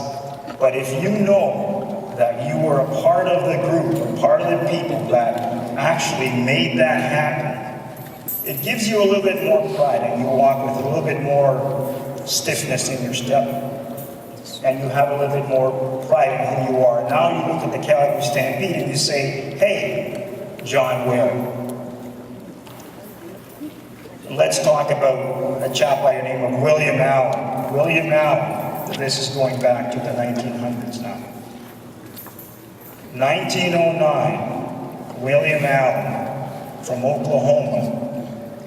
But if you know that you were a part of the group, a part of the people that actually made that happen, it gives you a little bit more pride, and you walk with a little bit more stiffness in your step, and you have a little bit more pride in who you are. Now you look at the Calgary Stampede and you say, hey, John Ware, let's talk about a chap by the name of William Allen. William Allen, this is going back to the 1900s now. 1909, William Allen from Oklahoma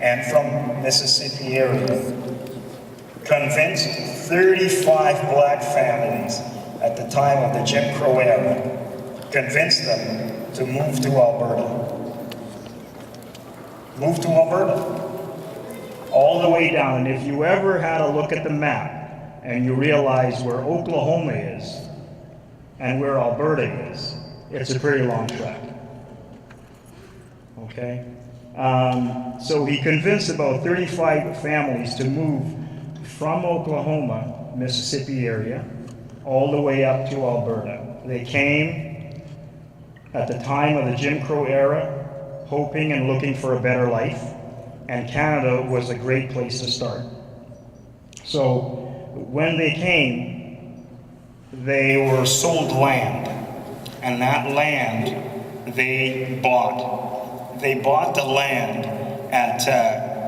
and from Mississippi area convinced 35 black families at the time of the Jim Crow era, convinced them to move to Alberta. Move to Alberta. All the way down, and if you ever had a look at the map and you realize where Oklahoma is and where Alberta is, it's a pretty long trek. Okay? So he convinced about 35 families to move from Oklahoma, Mississippi area, all the way up to Alberta. They came at the time of the Jim Crow era, hoping and looking for a better life, and Canada was a great place to start. So when they came, they were sold land, and that land they bought. They bought the land at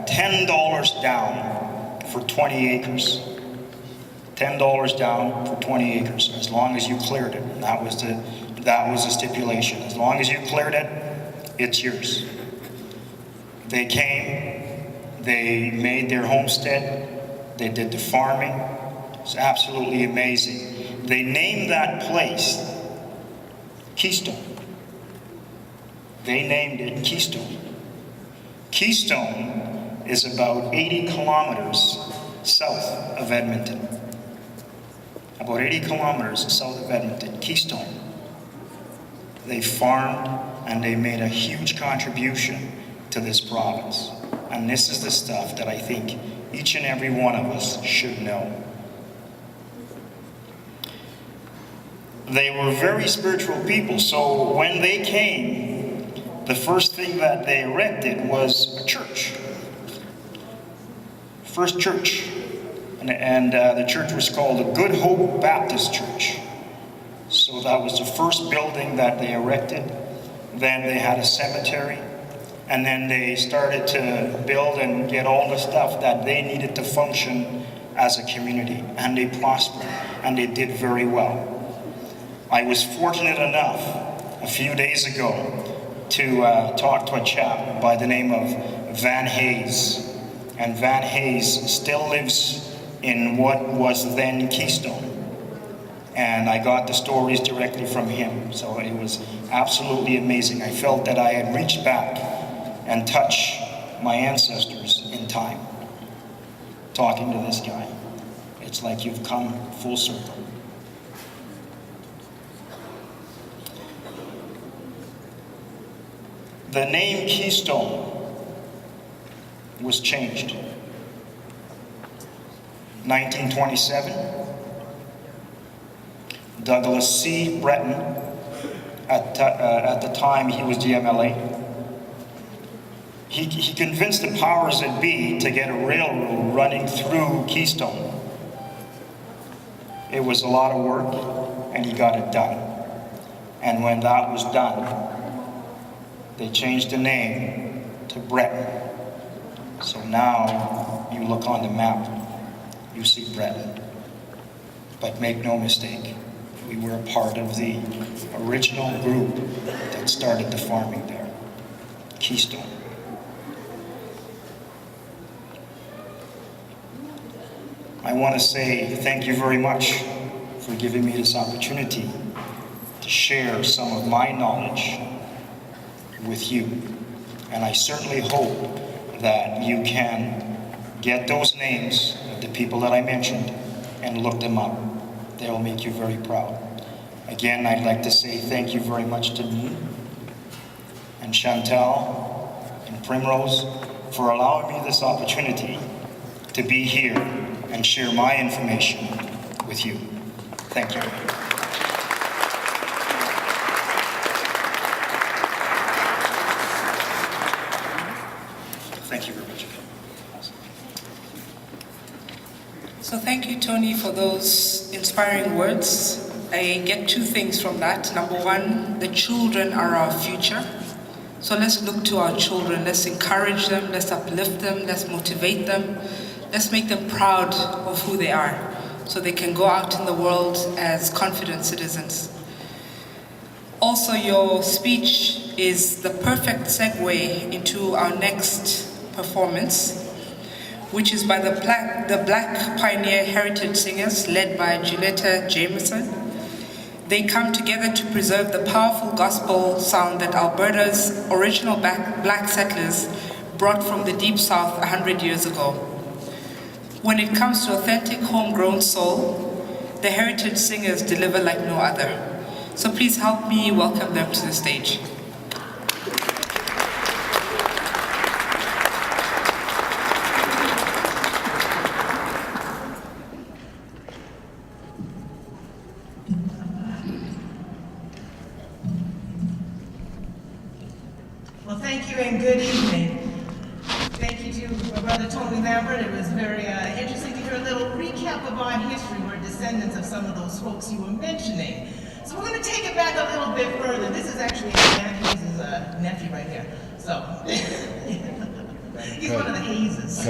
$10 down for 20 acres. $10 down for 20 acres, as long as you cleared it. And that was the stipulation. As long as you cleared it, it's yours. They came, they made their homestead, they did the farming. It's absolutely amazing. They named that place Keystone. They named it Keystone. Keystone is about 80 kilometers south of Edmonton. About 80 kilometers south of Edmonton, Keystone. They farmed and they made a huge contribution to this province. And this is the stuff that I think each and every one of us should know. They were very spiritual people, so when they came, the first thing that they erected was a church. First church. And the church was called the Good Hope Baptist Church. So that was the first building that they erected. Then they had a cemetery. And then they started to build and get all the stuff that they needed to function as a community. And they prospered. And they did very well. I was fortunate enough a few days ago to talk to a chap by the name of Van Hayes. And Van Hayes still lives in what was then Keystone. And I got the stories directly from him. So it was absolutely amazing. I felt that I had reached back and touched my ancestors in time. Talking to this guy. It's like you've come full circle. The name Keystone was changed. 1927, Douglas C. Breton, at the time he was the MLA, he convinced the powers that be to get a railroad running through Keystone. It was a lot of work, and he got it done. And when that was done, they changed the name to Breton. So now you look on the map, you see Breton. But make no mistake, we were a part of the original group that started the farming there, Keystone. I want to say thank you very much for giving me this opportunity to share some of my knowledge with you. And I certainly hope that you can get those names of the people that I mentioned and look them up. They'll make you very proud. Again, I'd like to say thank you very much to me. and Chantal and Primrose for allowing me this opportunity to be here and share my information with you. Thank you. Thank you very much. So thank you, Tony, for those inspiring words. I get two things from that. Number one, the children are our future. So let's look to our children. Let's encourage them. Let's uplift them. Let's motivate them. Let's make them proud of who they are so they can go out in the world as confident citizens. Also, your speech is the perfect segue into our next performance, which is by the Black Pioneer Heritage Singers led by Julietta Jameson. They come together to preserve the powerful gospel sound that Alberta's original black settlers brought from the Deep South 100 years ago. When it comes to authentic homegrown soul, the Heritage Singers deliver like no other. So please help me welcome them to the stage. Well, thank you and good evening. Thank you to my brother Tony Lambert. It was very interesting to hear a little recap of our history. We're descendants of some of those folks you were mentioning. So we're going to take it back a little bit further. This is actually Hayes' nephew right here. So he's one of the Hayeses.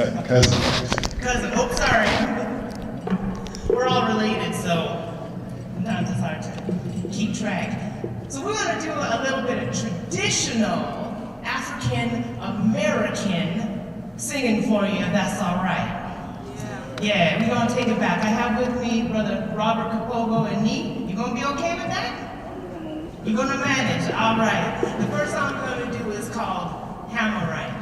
Cousin. Oh, sorry. We're all related, so sometimes it's hard to keep track. So we're going to do a little bit of traditional African-American singing for you, if that's all right. Yeah, we're going to take it back. I have with me Brother Robert Kapogo and me. You going to be okay with that? You're going to manage? All right. The first song we're going to do is called Hammer Right.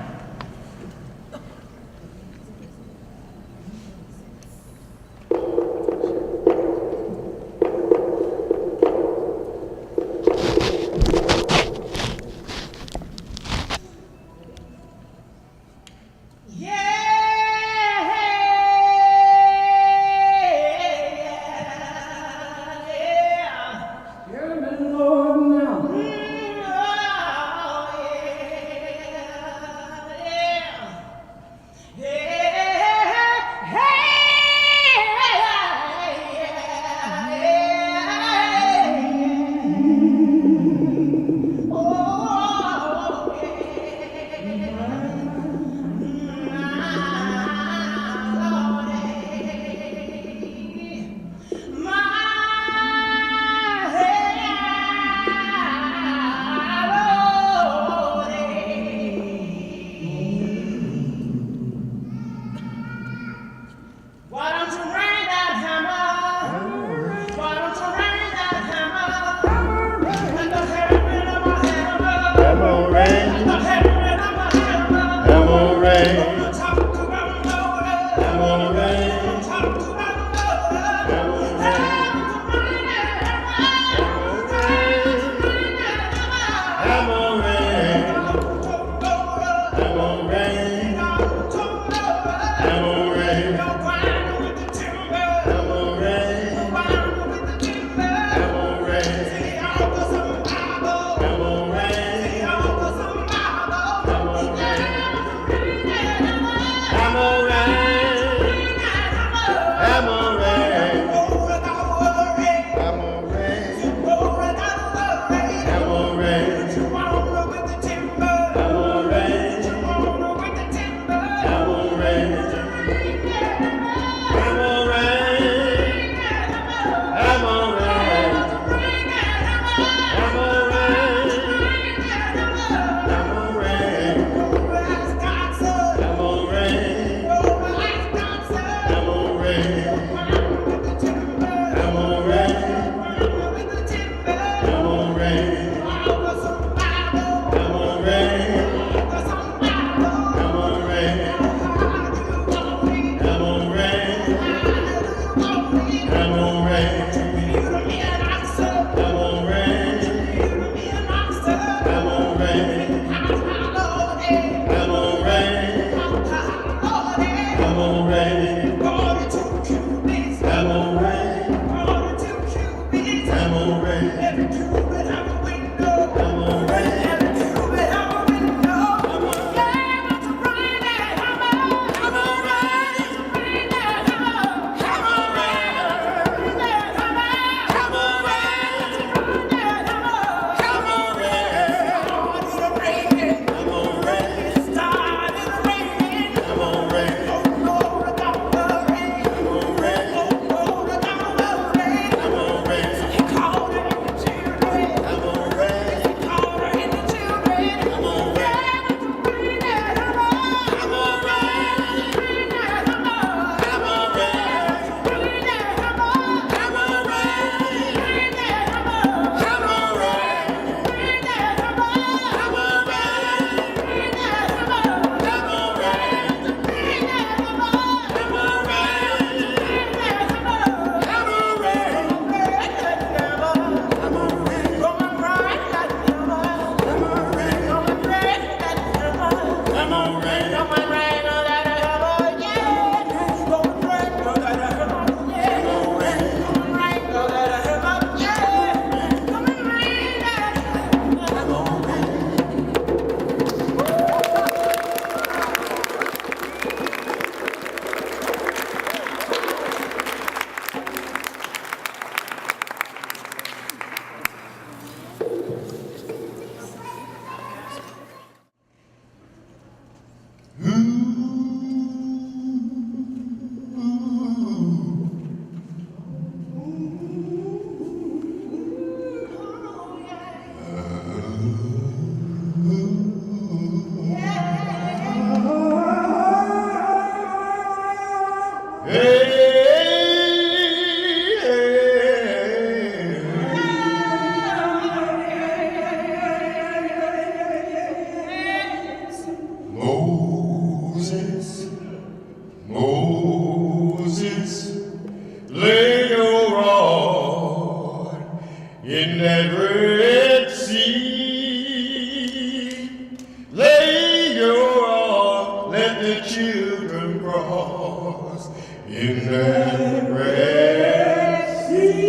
in the Red Sea.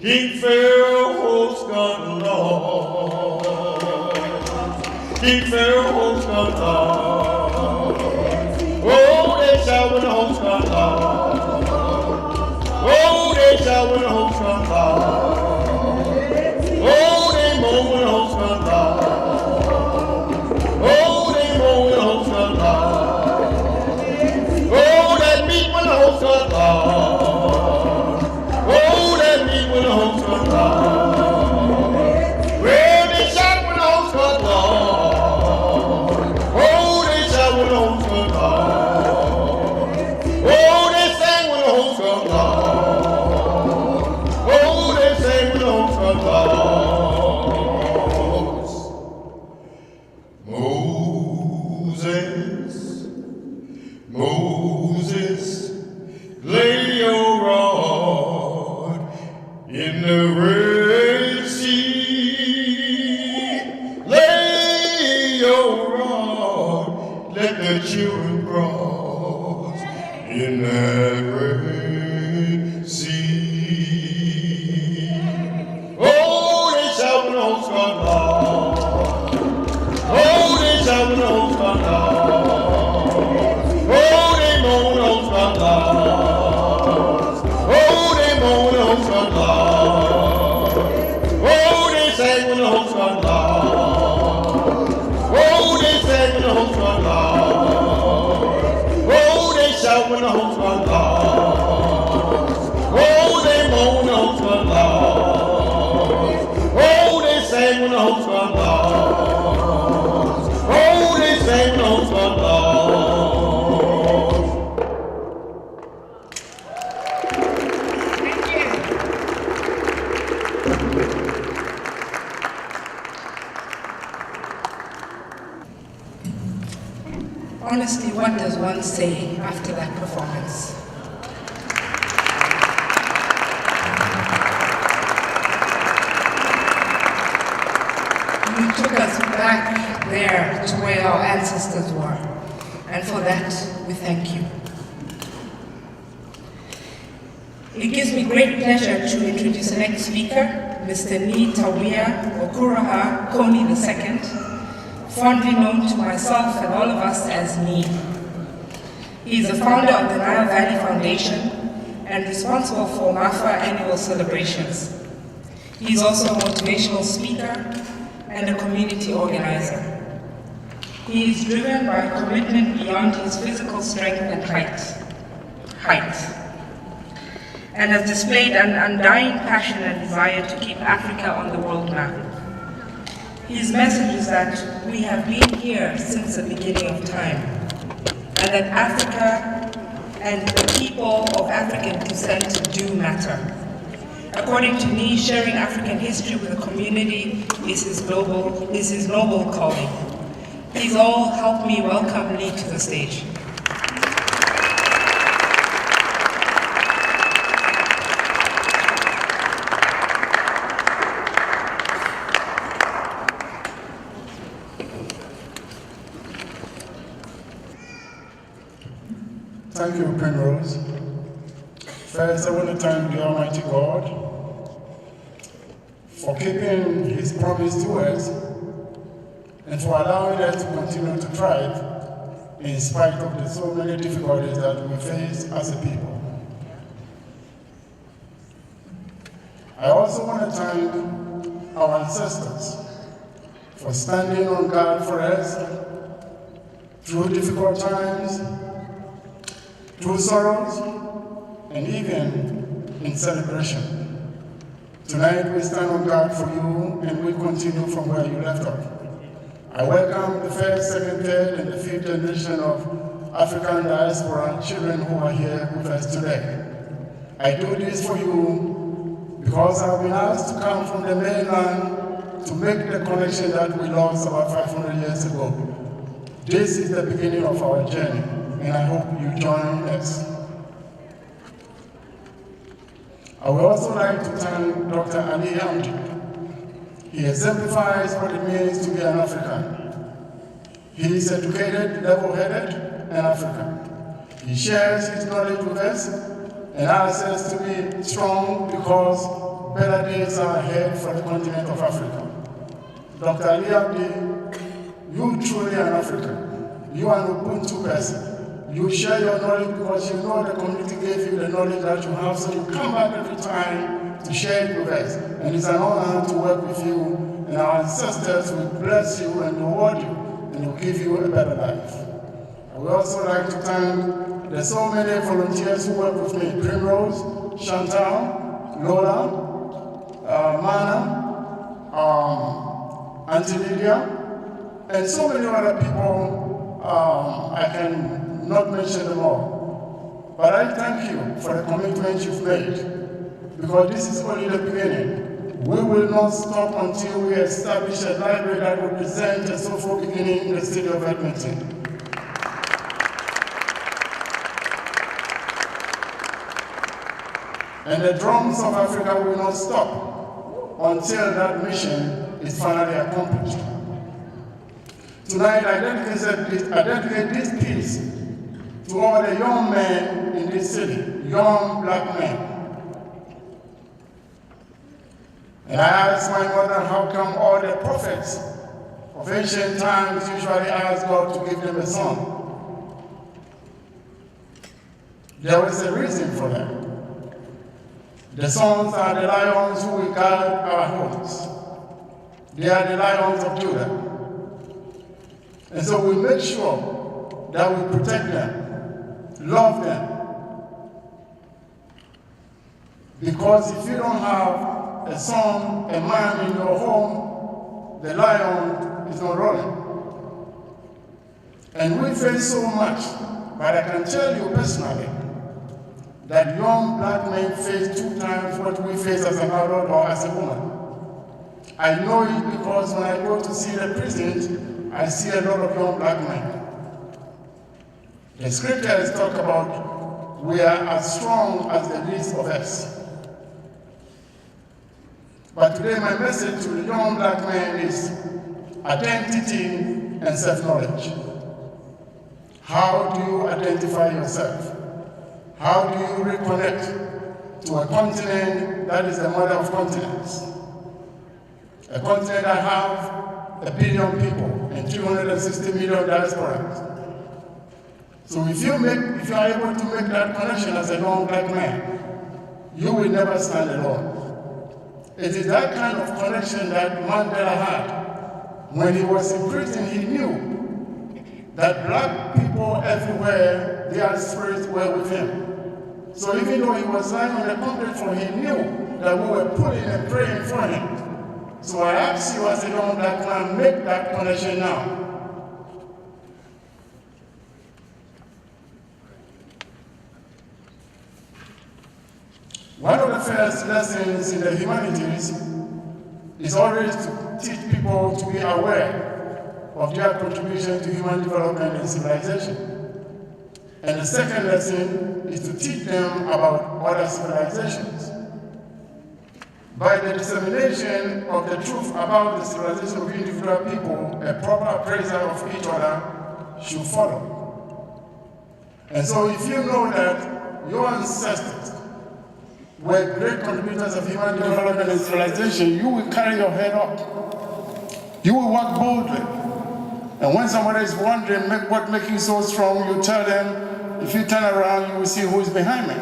Keep Pharaoh's gun Lord. Keep Pharaoh's gun Lord. Oh, they shall win the host gun Lord. Oh, they shall win the host gun Lord. Oh, they moan when the host gun Lord. Oh, they moan when the host gun Lord. Oh, that meat when the host gun Lord. Oh, that meat when the host gun Lord. Well, they shot when the host gun Lord. Oh, they shot when the host gun Lord. Oh, they sang when the host gun Lord. Oh, they sang when the host gun Lord. Moses, lay your rod in the Red Sea. Lay your rod, let the children cross in that Red Sea. Oh, they shout when the host got lost. Oh, they shout when the host got lost. Oh, they moan when the host got lost. Oh, they moan when the host got lost. Oh, they sang when the host got lost. Oh, they sang when the host got lost. Oh, they shout when the host got lost. Oh, they moan when the host got lost. Oh, they sang when the host got lost. Oh, they sang when the host got lost. Honestly, what does one say after that performance? You took us back there to where our ancestors were, and for that, we thank you. It gives me great pleasure to introduce the next speaker, Mr. Ni Tawia Okuraha Koni II, fondly known to myself and all of us as Ni. He is the founder of the Nile Valley Foundation and responsible for Maafa annual celebrations. He is also a motivational speaker and a community organizer. He is driven by a commitment beyond his physical strength and height, and has displayed an undying passion and desire to keep Africa on the world map. His message is that we have been here since the beginning of time, and that Africa and the people of African descent do matter. According to me, sharing African history with the community is his noble calling. Please all help me welcome Lee to the stage. Thank you, Penrose. First, I want to thank the Almighty God for keeping His promise to us and for allowing us to continue to thrive in spite of the so many difficulties that we face as a people. I also want to thank our ancestors for standing on guard for us through difficult times, through sorrows, and even in celebration. Tonight we stand on guard for you and we continue from where you left off. I welcome the first, second, third, and the fifth generation of African diaspora children who are here with us today. I do this for you because I've been asked to come from the mainland to make the connection that we lost about 500 years ago. This is the beginning of our journey, and I hope you join us. I would also like to thank Dr. Ali Hamdi. He exemplifies what it means to be an African. He is educated, level-headed, in Africa. He shares his knowledge with us and asks us to be strong because better days are ahead for the continent of Africa. Dr. Ali Abdi, you truly are an African. You are an Ubuntu person. You share your knowledge because you know the community gave you the knowledge that you have, so you come back every time to share it with us. And it's an honor to work with you, and our ancestors will bless you and reward you, and will give you a better life. I would also like to thank the so many volunteers who work with me: Primrose, Chantal, Lola, Mana, Auntie Lydia, and so many other people. I can not mention them all. But I thank you for the commitment you've made, because this is only the beginning. We will not stop until we establish a library that will present a soulful beginning in the city of Edmonton. And the drums of Africa will not stop until that mission is finally accomplished. Tonight, I dedicate this piece to all the young men in this city, young black men. And I asked my mother, how come all the prophets of ancient times usually ask God to give them a son? There was a reason for that. The sons are the lions who will guard our homes. They are the lions of Judah. And so we make sure that we protect them, love them. Because if you don't have a son, a man in your home, the lion is not running. And we face so much, but I can tell you personally that young black men face 2 times what we face as an adult or as a woman. I know it because when I go to see the prisons, I see a lot of young black men. The scriptures talk about we are as strong as the least of us. But today my message to the young black men is identity and self-knowledge. How do you identify yourself? How do you reconnect to a continent that is the mother of continents? A continent that has 1 billion people and 360 million diasporas. So if you are able to make that connection as a young black man, you will never stand alone. It is that kind of connection that Mandela had. When he was in prison, he knew that black people everywhere, their spirits were with him. So even though he was lying on the concrete floor, he knew that we were pulling and praying for him. So I ask you as a young black man, make that connection now. One of the first lessons in the humanities is always to teach people to be aware of their contribution to human development and civilization. And the second lesson is to teach them about other civilizations. By the dissemination of the truth about the civilization of individual people, a proper appraisal of each other should follow. And so if you know that your ancestors were great contributors of human development and civilization, you will carry your head up. You will walk boldly. And when somebody is wondering what makes you so strong, you tell them, if you turn around, you will see who is behind me.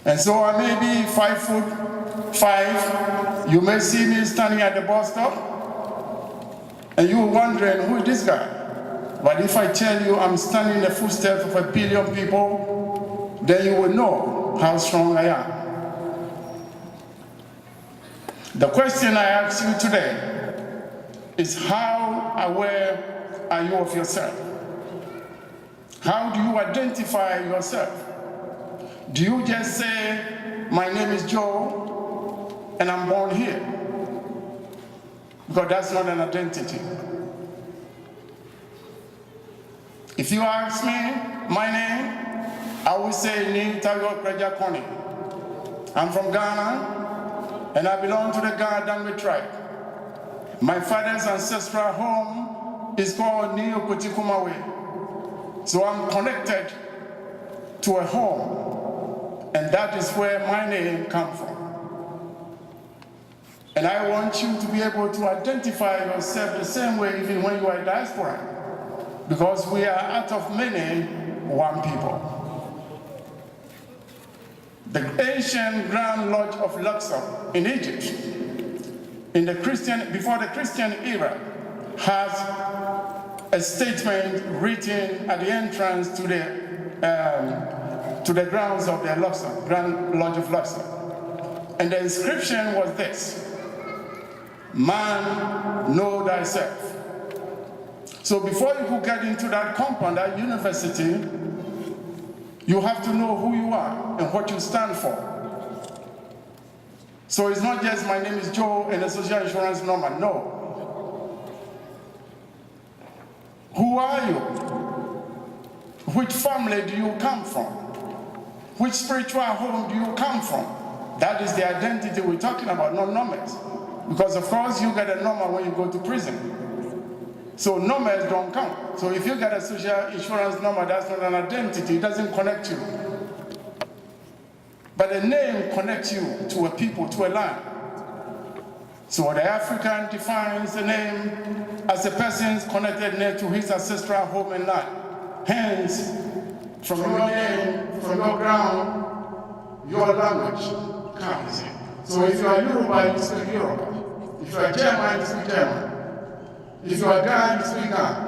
And so I may be 5'5". You may see me standing at the bus stop, and you are wondering, who is this guy? But if I tell you I'm standing in the footsteps of 1 billion people, then you will know how strong I am. The question I ask you today is, how aware are you of yourself? How do you identify yourself? Do you just say, my name is Joe, and I'm born here? Because that's not an identity. If you ask me my name, I will say Ni Tayo Preja Koni. I'm from Ghana, and I belong to the Ghana Dangme tribe. My father's ancestral home is called Neokotikumawe. So I'm connected to a home, and that is where my name comes from. And I want you to be able to identify yourself the same way even when you are diaspora, because we are out of many, one people. The ancient Grand Lodge of Luxor in Egypt, before the Christian era, has a statement written at the entrance to the grounds of the Luxor, Grand Lodge of Luxor. And the inscription was this: "Man, know thyself." So before you could get into that compound, that university, you have to know who you are and what you stand for. So it's not just my name is Joe and the social insurance number, no. Who are you? Which family do you come from? Which spiritual home do you come from? That is the identity we're talking about, not numbers. Because of course you get a number when you go to prison. So numbers don't count. So if you get a social insurance number, that's not an identity, it doesn't connect you. But a name connects you to a people, to a land. So the African defines the name as a person's connected name to his ancestral home and land. Hence, from your name, from your ground, your language comes. So if you are Yoruba, you speak Yoruba. If you are German, you speak German. If you are Ghana, you speak Ghana.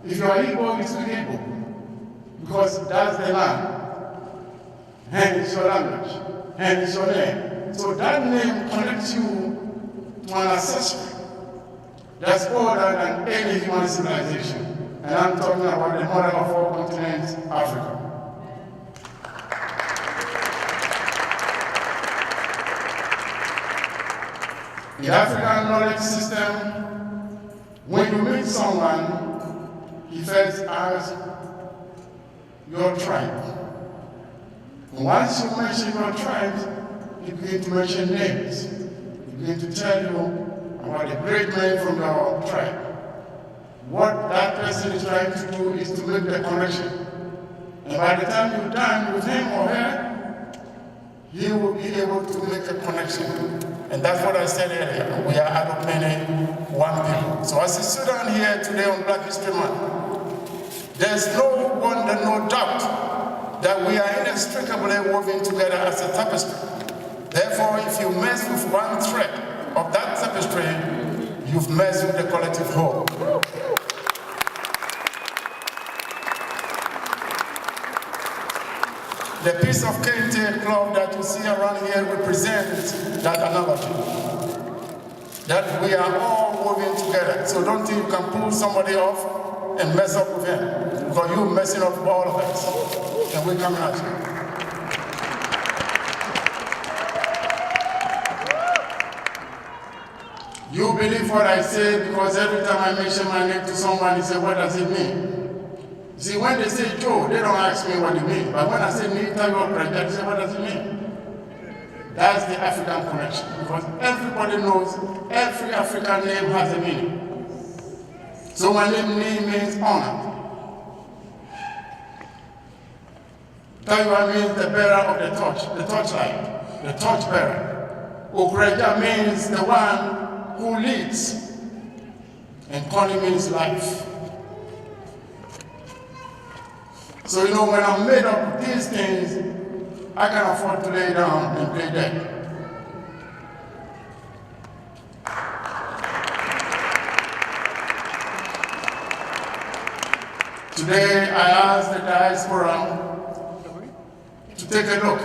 If you are Igbo, you speak Igbo. Because that's the land. Hence your language. Hence your name. So that name connects you to an ancestry that's older than any human civilization. And I'm talking about the mother of all continents, Africa. In the African knowledge system, when you meet someone, he first asks your tribe. And once you mention your tribe, he begins to mention names. He begins to tell you about the great men from your tribe. What that person is trying to do is to make the connection. And by the time you're done with him or her, he will be able to make a connection. And that's what I said earlier. We are out of many, one people. So as we sit down here today on Black History Month, there's no wonder, no doubt that we are inextricably woven together as a tapestry. Therefore, if you mess with one thread of that tapestry, you've messed with the collective whole. The piece of kente cloth that you see around here represents that analogy. That we are all woven together. So don't think you can pull somebody off and mess up with him. Because you're messing up all of us. And we're coming at you. You believe what I say because every time I mention my name to someone, he says, what does it mean? See, when they say Joe, they don't ask me what it means. But when I say Nita, they say, what does it mean? That's the African connection. Because everybody knows every African name has a meaning. So my name means honor. Taiwa means the bearer of the torchlight, the torch bearer. Okreja means the one who leads. And Koni means life. So you know, when I'm made up of these things, I can afford to lay down and play dead. Today, I ask the diaspora to take a look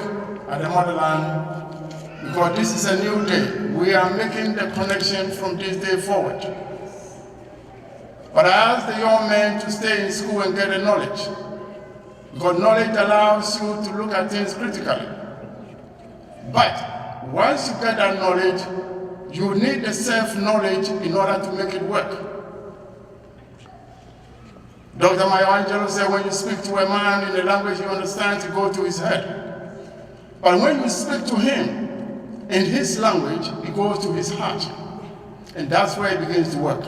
at the motherland, because this is a new day. We are making the connection from this day forward. But I ask the young men to stay in school and get the knowledge, because knowledge allows you to look at things critically. But once you get that knowledge, you need the self-knowledge in order to make it work. Dr. Mayangelo said when you speak to a man in the language he understands, you go to his head. But when you speak to him in his language, it goes to his heart. And that's where it begins to work.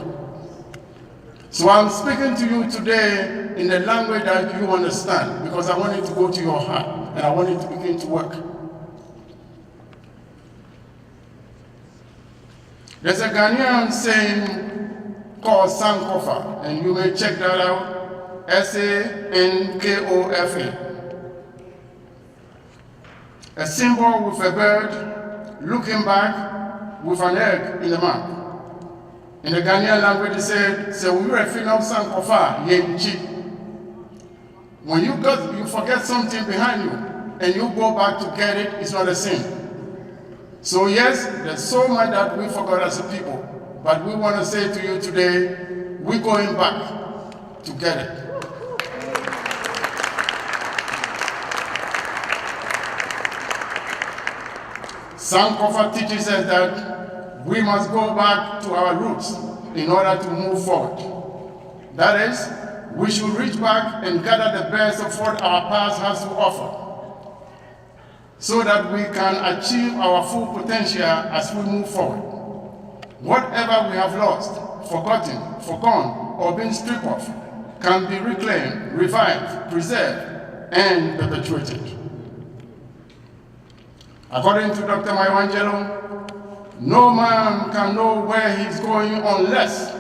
So I'm speaking to you today in a language that you understand, because I want it to go to your heart and I want it to begin to work. There's a Ghanaian saying called Sankofa, and you may check that out, Sankofa. A symbol with a bird looking back with an egg in the mouth. In the Ghanaian language, it said, "Se we final Sankofa yenchi." When you forget something behind you and you go back to get it, it's not a sin. So yes, there's so much that we forgot as a people, but we want to say to you today, we're going back to get it. Sankofa teaches us that we must go back to our roots in order to move forward. That is, we should reach back and gather the best of what our past has to offer, so that we can achieve our full potential as we move forward. Whatever we have lost, forgotten, forgone, or been stripped of can be reclaimed, revived, preserved, and perpetuated. According to Dr. Maiwangelo, no man can know where he's going unless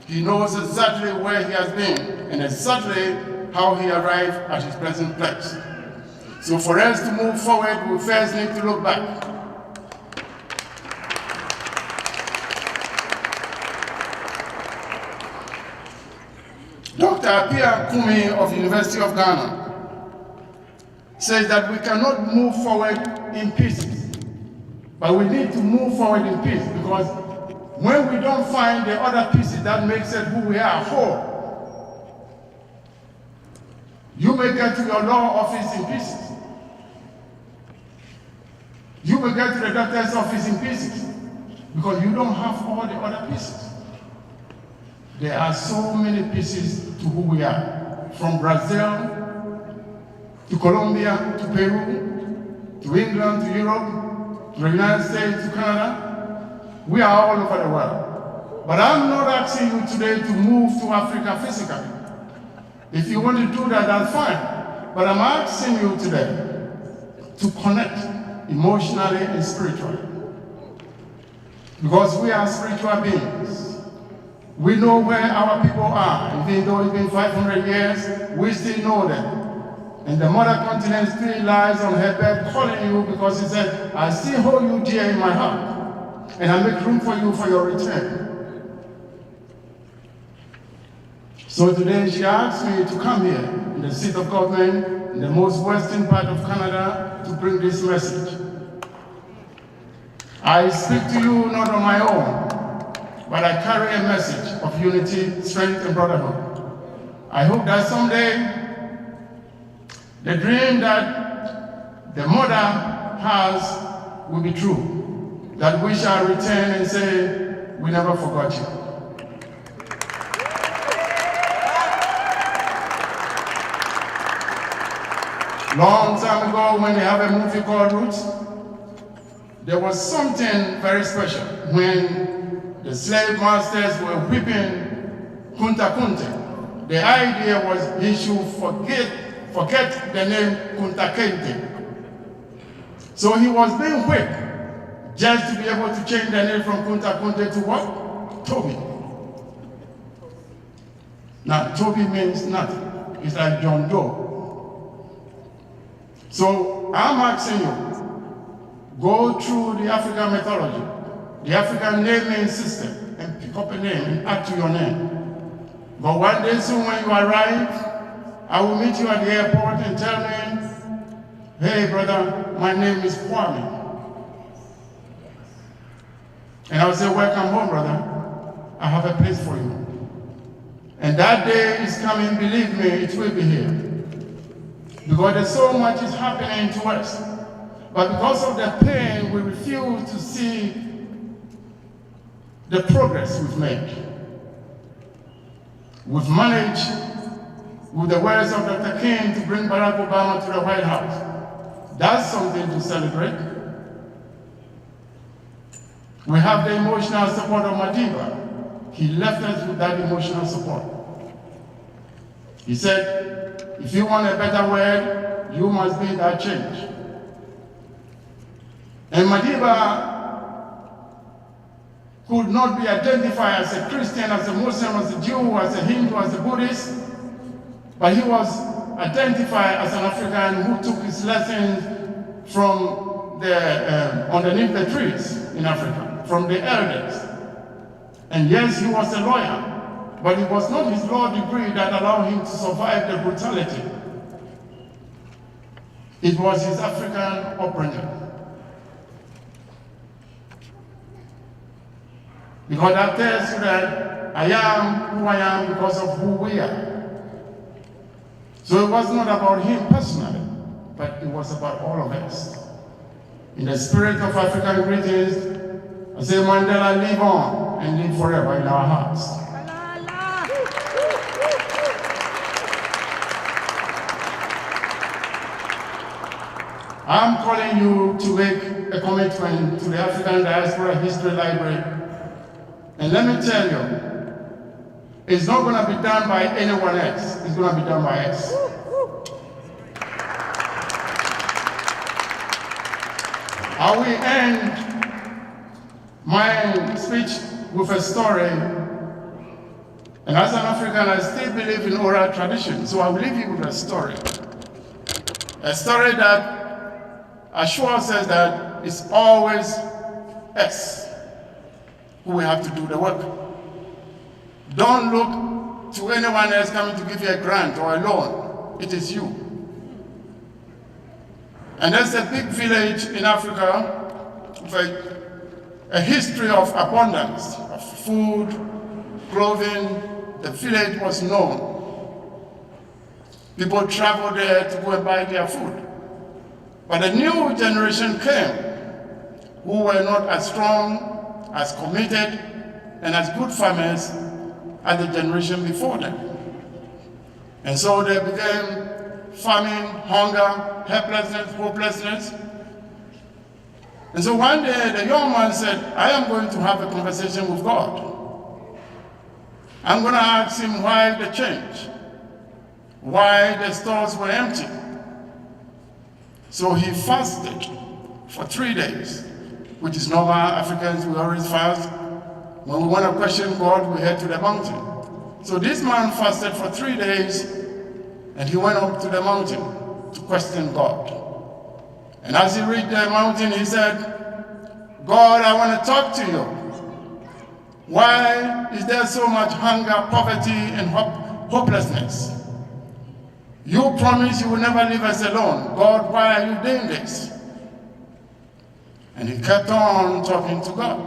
he knows exactly where he has been and exactly how he arrived at his present place. So for us to move forward, we first need to look back. Dr. Apia Kumi of the University of Ghana says that we cannot move forward in pieces, but we need to move forward in peace, because when we don't find the other pieces that makes it who we are whole, you may get to your law office in pieces. You will get to the doctor's office in pieces because you don't have all the other pieces. There are so many pieces to who we are, from Brazil to Colombia to Peru to England to Europe to the United States to Canada. We are all over the world. But I'm not asking you today to move to Africa physically. If you want to do that, that's fine. But I'm asking you today to connect emotionally and spiritually. Because we are spiritual beings. We know where our people are. Even though it's been 500 years, we still know them. And the mother continent still lies on her bed calling you, because he said, I still hold you dear in my heart. And I make room for you for your return. So today she asked me to come here in the seat of government in the most western part of Canada to bring this message. I speak to you not on my own, but I carry a message of unity, strength, and brotherhood. I hope that someday the dream that the mother has will be true, that we shall return and say, we never forgot you. Long time ago, when they have a movie called Roots, there was something very special when the slave masters were whipping Kunta Kinte. The idea was he should forget the name Kunta Kinte. So he was being whipped just to be able to change the name from Kunta Kinte to what? Toby. Now, Toby means nothing. It's like John Doe. So I'm asking you, go through the African mythology, the African naming system, and pick up a name and add to your name. But one day soon when you arrive, I will meet you at the airport and tell me, hey brother, my name is Kwame. And I will say, welcome home, brother. I have a place for you. And that day is coming, believe me, it will be here. Because there's so much is happening to us. But because of the pain, we refuse to see the progress we've made. We've managed, with the words of Dr. King, to bring Barack Obama to the White House. That's something to celebrate. We have the emotional support of Madiba. he left us with that emotional support. He said, if you want a better world, you must be that change. And Madiba could not be identified as a Christian, as a Muslim, as a Jew, as a Hindu, as a Buddhist, but he was identified as an African who took his lessons from the underneath the trees in Africa, from the elders. And yes, he was a lawyer, but it was not his law degree that allowed him to survive the brutality. It was his African upbringing. Because that tells you that I am who I am because of who we are. So it was not about him personally, but it was about all of us. In the spirit of African greetings, I say, Mandela, live on and live forever in our hearts. I'm calling you to make a commitment to the African Diaspora History Library. And let me tell you, it's not going to be done by anyone else. It's going to be done by us. I will end my speech with a story. And as an African, I still believe in oral tradition, so I will leave you with a story. A story that assures us that it's always us who will have to do the work. Don't look to anyone else coming to give you a grant or a loan. It is you. And there's a big village in Africa with a history of abundance, of food, clothing. The village was known. People traveled there to go and buy their food. But a new generation came who were not as strong, as committed, and as good farmers as the generation before them. And so they began famine, hunger, helplessness, hopelessness. And so one day the young man said, I am going to have a conversation with God. I'm going to ask him why the change, why the stores were empty. So he fasted for 3 days, which is normal. Africans, we always fast. When we want to question God, we head to the mountain. So this man fasted for 3 days, and he went up to the mountain to question God. And as he reached the mountain, he said, God, I want to talk to you. Why is there so much hunger, poverty, and hopelessness? You promised you will never leave us alone. God, why are you doing this? And he kept on talking to God.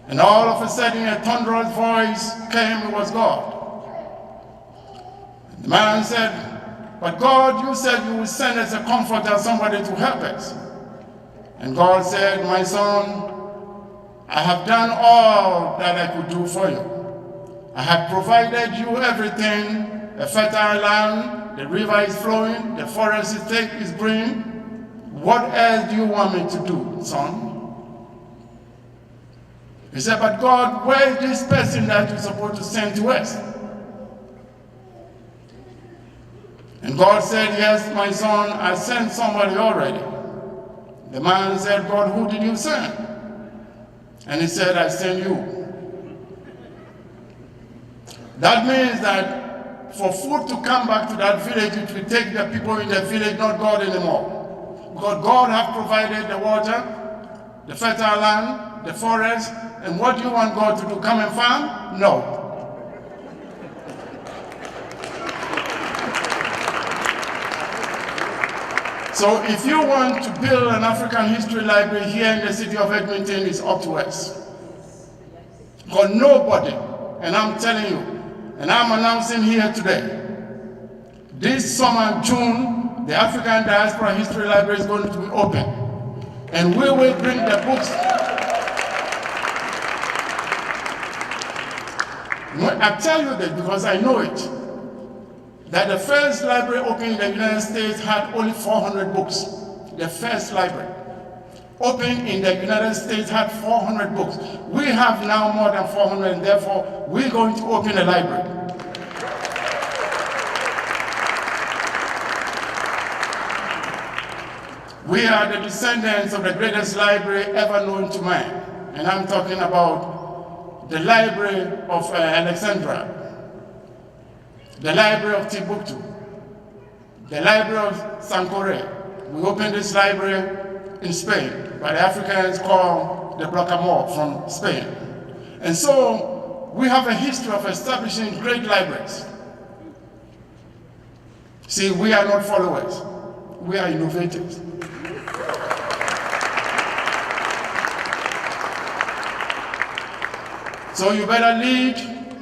And all of a sudden, a thunderous voice came. It was God. And the man said, but God, you said you would send us a comforter, somebody to help us. And God said, my son, I have done all that I could do for you. I have provided you everything, a fertile land, the river is flowing, the forest is thick, is green. What else do you want me to do, son? He said, but God, where is this person that you're supposed to send to us? And God said, yes, my son, I sent somebody already. The man said, God, who did you send? And he said, I sent you. That means that for food to come back to that village, it will take the people in the village, not God anymore. Because God has provided the water, the fertile land, the forest, and what do you want God to do? Come and farm? No. So if you want to build an African history library here in the city of Edmonton, it's up to us. Because nobody, and I'm telling you, and I'm announcing here today, this summer, June, the African Diaspora History Library is going to be open. And we will bring the books. I tell you that because I know it. That the first library opened in the United States had only 400 books. The first library. opened in the United States had 400 books. We have now more than 400, and therefore we're going to open a library. We are the descendants of the greatest library ever known to man. And I'm talking about the Library of Alexandria, the Library of Timbuktu, the Library of Sankore. We opened this library in Spain, by the Africans called the Blocamore from Spain. And so we have a history of establishing great libraries. See, we are not followers, we are innovators. So you better lead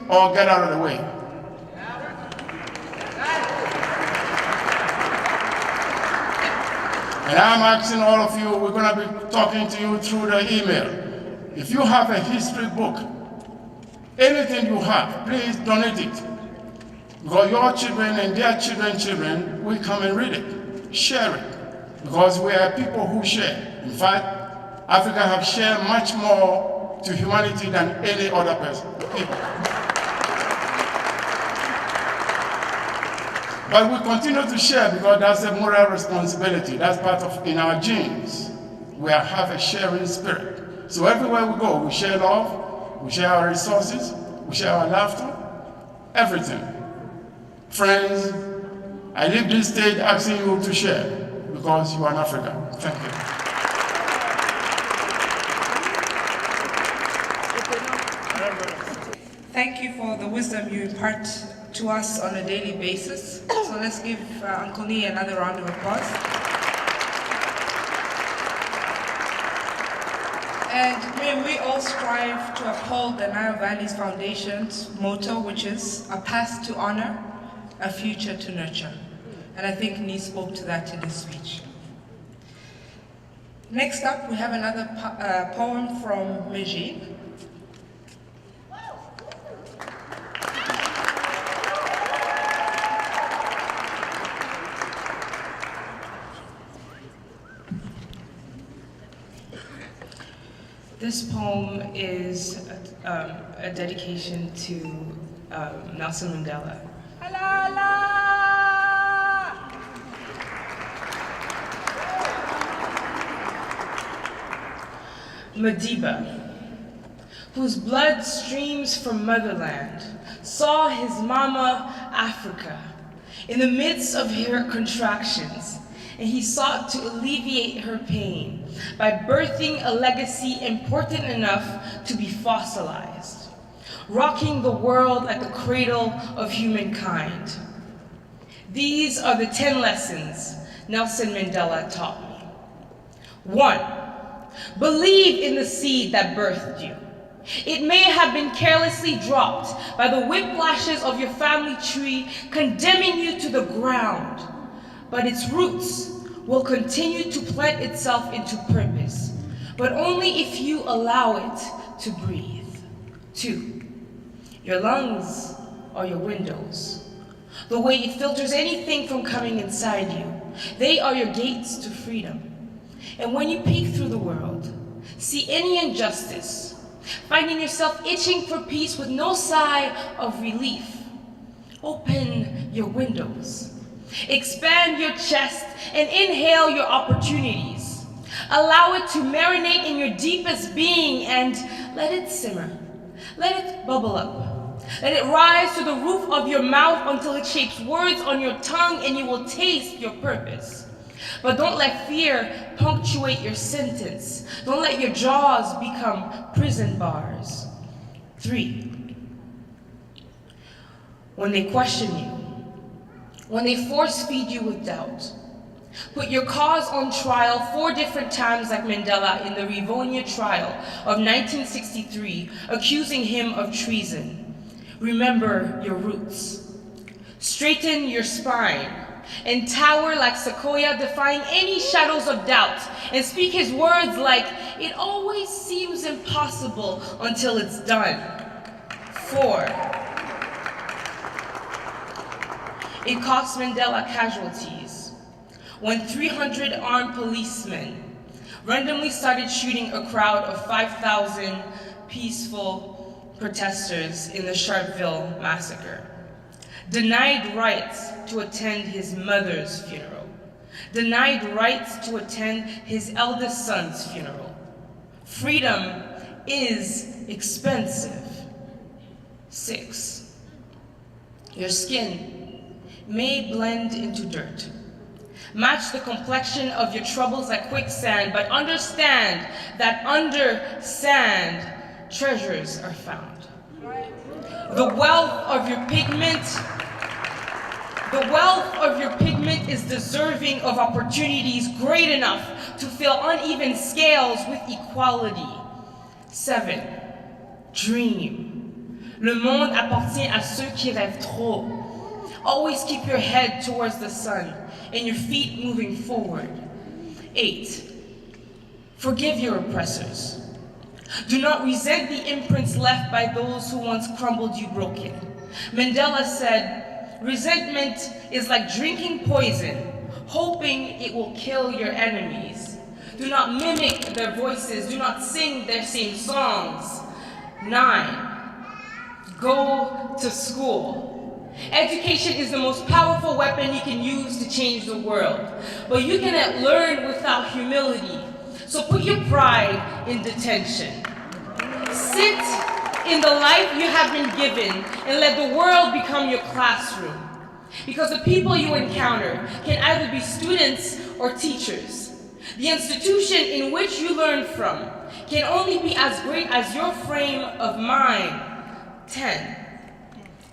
or get out of the way. And I'm asking all of you, we're going to be talking to you through the email. If you have a history book, anything you have, please donate it. Because your children and their children will come and read it, share it. Because we are people who share. In fact, Africa have shared much more to humanity than any other people. But we continue to share because that's a moral responsibility. That's part of in our genes. We have a sharing spirit. So everywhere we go, we share love, we share our resources, we share our laughter, everything. Friends, I leave this stage asking you to share because you are an African. Thank you. Thank you for the wisdom you impart to us on a daily basis. So let's give Uncle Nee another round of applause. And may we all strive to uphold the Nile Valley's Foundation's motto, which is a past to honor, a future to nurture. And I think Nee spoke to that in his speech. Next up, we have another poem from Meji. This poem is a dedication to Nelson Mandela. Madiba, whose blood streams from motherland, saw his mama Africa in the midst of her contractions, and he sought to alleviate her pain by birthing a legacy important enough to be fossilized, rocking the world at the cradle of humankind. These are the 10 lessons Nelson Mandela taught me. 1, believe in the seed that birthed you. It may have been carelessly dropped by the whiplashes of your family tree, condemning you to the ground, but its roots will continue to plant itself into purpose, but only if you allow it to breathe. 2, your lungs are your windows. The way it filters anything from coming inside you. They are your gates to freedom. And when you peek through the world, see any injustice, finding yourself itching for peace with no sigh of relief, open your windows. Expand your chest and inhale your opportunities. Allow it to marinate in your deepest being and let it simmer. Let it bubble up. Let it rise to the roof of your mouth until it shapes words on your tongue and you will taste your purpose. But don't let fear punctuate your sentence. Don't let your jaws become prison bars. 3, when they question you, when they force feed you with doubt, put your cause on trial 4 different times like Mandela in the Rivonia trial of 1963, accusing him of treason. Remember your roots. Straighten your spine and tower like Sequoia, defying any shadows of doubt, and speak his words like, it always seems impossible until it's done. 4, it cost Mandela casualties when 300 armed policemen randomly started shooting a crowd of 5,000 peaceful protesters in the Sharpeville massacre, denied rights to attend his mother's funeral, denied rights to attend his eldest son's funeral. Freedom is expensive. 6, your skin may blend into dirt. Match the complexion of your troubles like quicksand, but understand that under sand, treasures are found. The wealth of your pigment is deserving of opportunities great enough to fill uneven scales with equality. 7, dream. Le monde appartient à ceux qui rêvent trop. Always keep your head towards the sun and your feet moving forward. 8, forgive your oppressors. Do not resent the imprints left by those who once crumbled you broken. Mandela said, resentment is like drinking poison, hoping it will kill your enemies. Do not mimic their voices. Do not sing their same songs. 9, go to school. Education is the most powerful weapon you can use to change the world, but you cannot learn without humility. So put your pride in detention. Sit in the life you have been given and let the world become your classroom. Because the people you encounter can either be students or teachers. The institution in which you learn from can only be as great as your frame of mind. 10,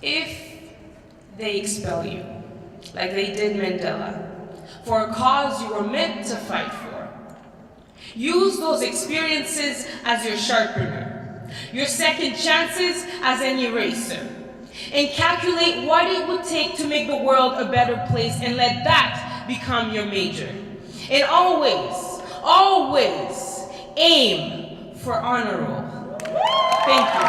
if they expel you, like they did Mandela, for a cause you were meant to fight for, use those experiences as your sharpener, your second chances as an eraser, and calculate what it would take to make the world a better place and let that become your major. And always, always aim for honor roll. Thank you.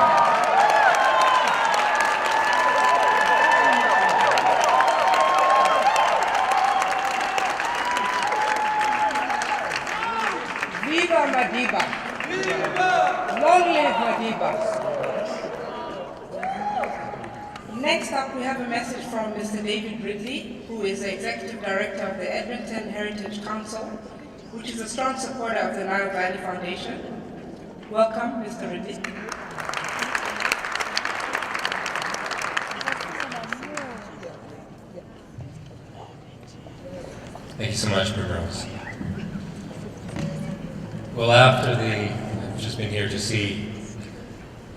Viva Madiba! Viva! Long live Madiba! Next up, we have a message from Mr. David Ridley, who is the Executive Director of the Edmonton Heritage Council, which is a strong supporter of the Nile Valley Foundation. Welcome, Mr. Ridley. Thank you so much, Primrose. Well, I've just been here to see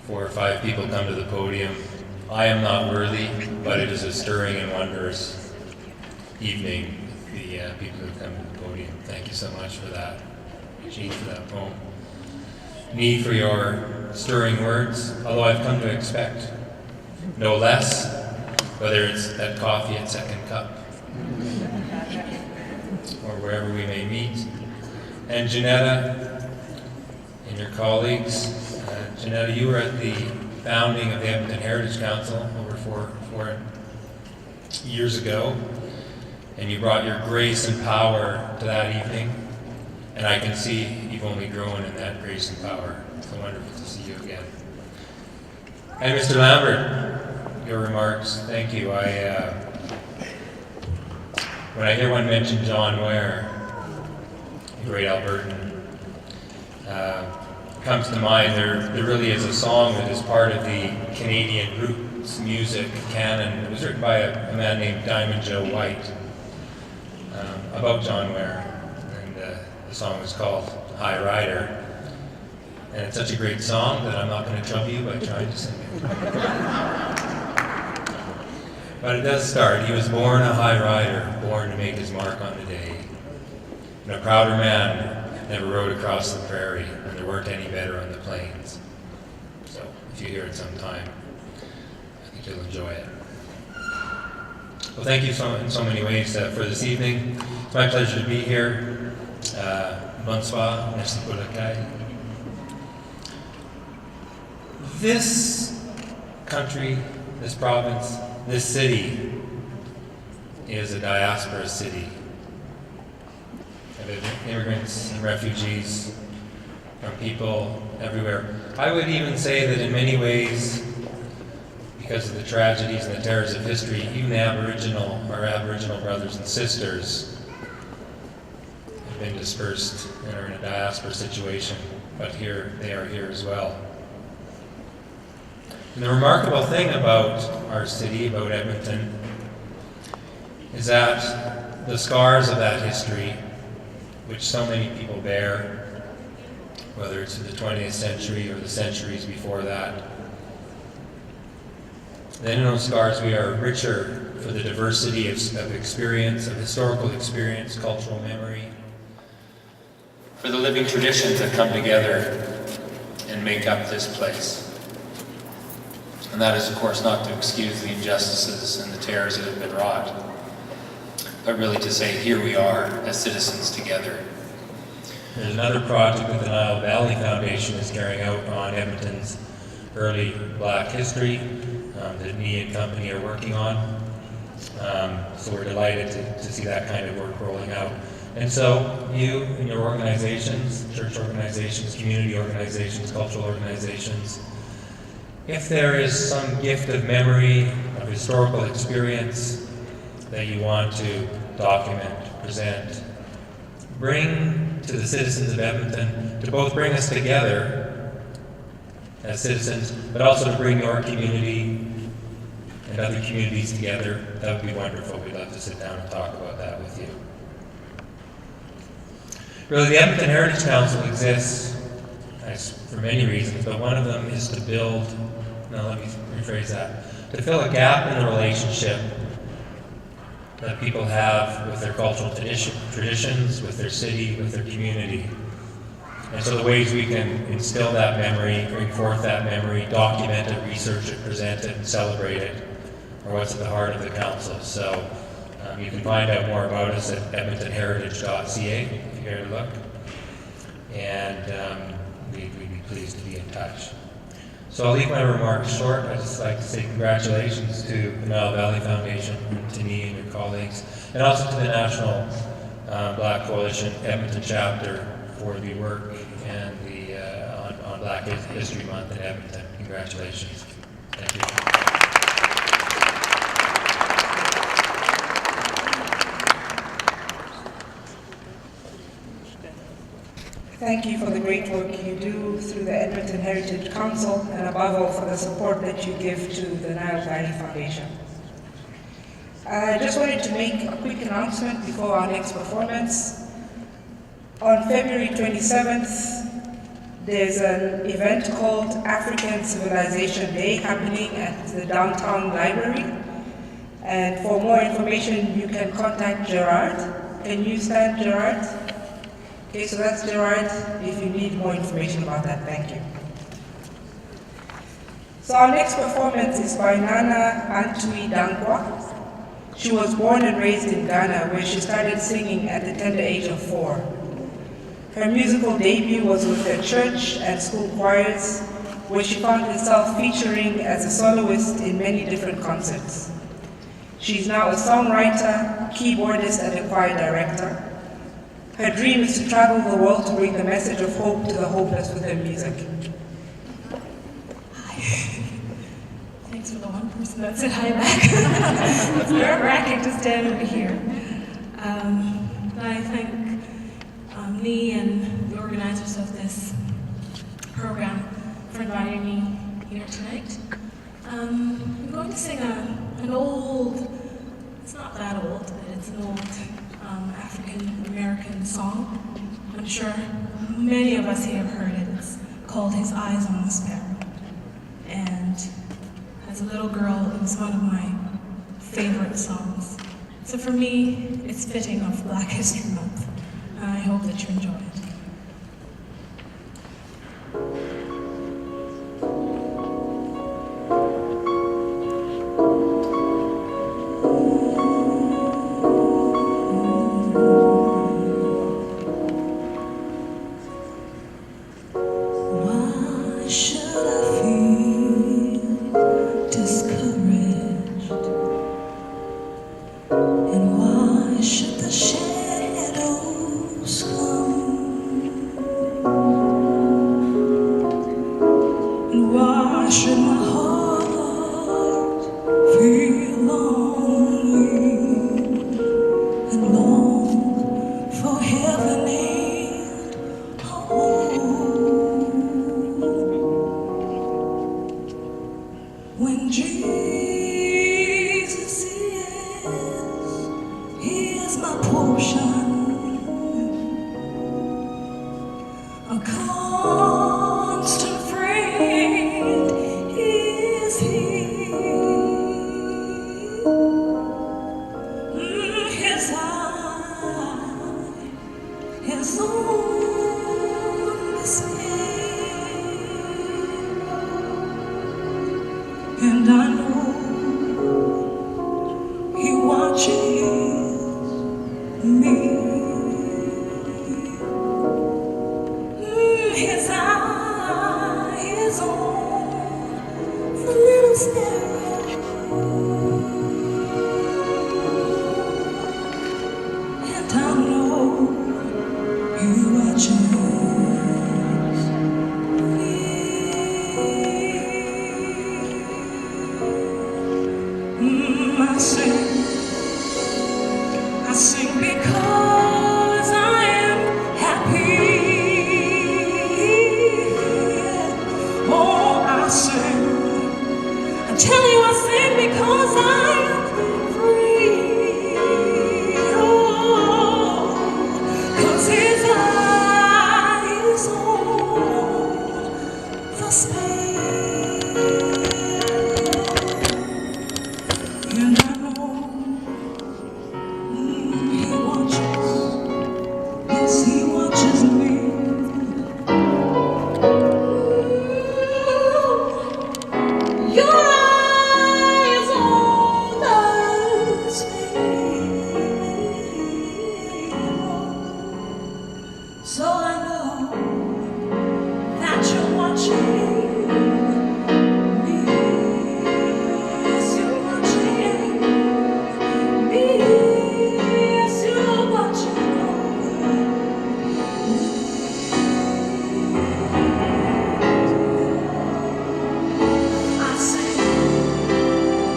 4 or 5 people come to the podium. I am not worthy, but it is a stirring and wondrous evening with the people who have come to the podium. Thank you so much for that, Jean, for that poem. Me for your stirring words, although I've come to expect no less, whether it's that coffee at Second Cup or wherever we may meet. And Janetta and your colleagues. Janetta, you were at the founding of the Edmonton Heritage Council over four years ago, and you brought your grace and power to that evening, and I can see you've only grown in that grace and power. It's so wonderful to see you again. And Mr. Lambert, your remarks, thank you. When I hear one mention John Ware, the great Albertan, comes to mind, there really is a song that is part of the Canadian roots music canon. It was written by a man named Diamond Joe White about John Ware, and the song is called High Rider. And it's such a great song that I'm not going to trouble you by trying to sing it. But it does start, he was born a high rider, born to make his mark on the day. And a prouder man never rode across the prairie, and there weren't any better on the plains. So if you hear it sometime, I think you'll enjoy it. Well, thank you in so many ways for this evening. It's my pleasure to be here. Bonsoir, merci pour l'accueil. This country, this province, this city is a diaspora city. of immigrants and refugees, from people everywhere. I would even say that in many ways, because of the tragedies and the terrors of history, even our Aboriginal brothers and sisters have been dispersed and are in a diaspora situation, but they are here as well. And the remarkable thing about our city, about Edmonton, is that the scars of that history, which so many people bear, whether it's in the 20th century or the centuries before that, then in those scars we are richer for the diversity of experience, of historical experience, cultural memory, for the living traditions that come together and make up this place. And that is, of course, not to excuse the injustices and the terrors that have been wrought, but really to say, here we are as citizens together. There's another project that the Nile Valley Foundation is carrying out on Edmonton's early Black history that me and company are working on. So we're delighted to see that kind of work rolling out. And so you and your organizations, church organizations, community organizations, cultural organizations, if there is some gift of memory, of historical experience that you want to document, present, bring to the citizens of Edmonton, to both bring us together as citizens, but also to bring your community and other communities together, that would be wonderful. We'd love to sit down and talk about that with you. Really, the Edmonton Heritage Council exists for many reasons, but one of them is to build, let me rephrase that, to fill a gap in the relationship that people have with their cultural traditions, with their city, with their community. And so the ways we can instill that memory, bring forth that memory, document it, research it, present it, and celebrate it, are what's at the heart of the council. So you can find out more about us at edmontonheritage.ca if you care to look. And we'd be pleased to be in touch. So I'll leave my remarks short. I'd just like to say congratulations to the Nile Valley Foundation, and to me and your colleagues, and also to the National Black Coalition Edmonton chapter for the work and on Black History Month in Edmonton. Congratulations. Thank you. Thank you for the great work you do through the Edmonton Heritage Council, and above all for the support that you give to the Nile Valley Foundation. I just wanted to make a quick announcement before our next performance. On February 27th, there's an event called African Civilization Day happening at the Downtown Library. And for more information, you can contact Gerard. Can you stand, Gerard? Okay, so that's Gerard, if you need more information about that. Thank you. So our next performance is by Nana Antwi Dankwa. She was born and raised in Ghana, where she started singing at the tender age of 4. Her musical debut was with her church and school choirs, where she found herself featuring as a soloist in many different concerts. She's now a songwriter, keyboardist, and a choir director. Her dream is to travel the world to bring the message of hope to the hopeless with her music. Hi. Thanks for the one person that said hi back. It's nerve-wracking to stand over here. I thank Lee and the organizers of this program for inviting me here tonight. I'm going to sing an old, it's not that old, but it's an old African-American song. I'm sure many of us here have heard it. It's called His Eyes on the Sparrow. And as a little girl, it was one of my favorite songs. So for me, it's fitting of Black History Month. I hope that you enjoy it. Shadows should my heart feel lonely and long for heaven and home, when Jesus He is my portion, a constant friend is He. His eye is on despair, and I know He watches me. His eye is on the little sparrow, and I know He watches me. I sing because I am happy. Oh, I sing. I tell you, I sing because I am free. Oh, 'cause His eye is on the sparrow, and I know He watches. Yes, He watches me. Your eyes on the sparrow, so I know that you're watching me. Yes, you're watching me. Yes, you're watching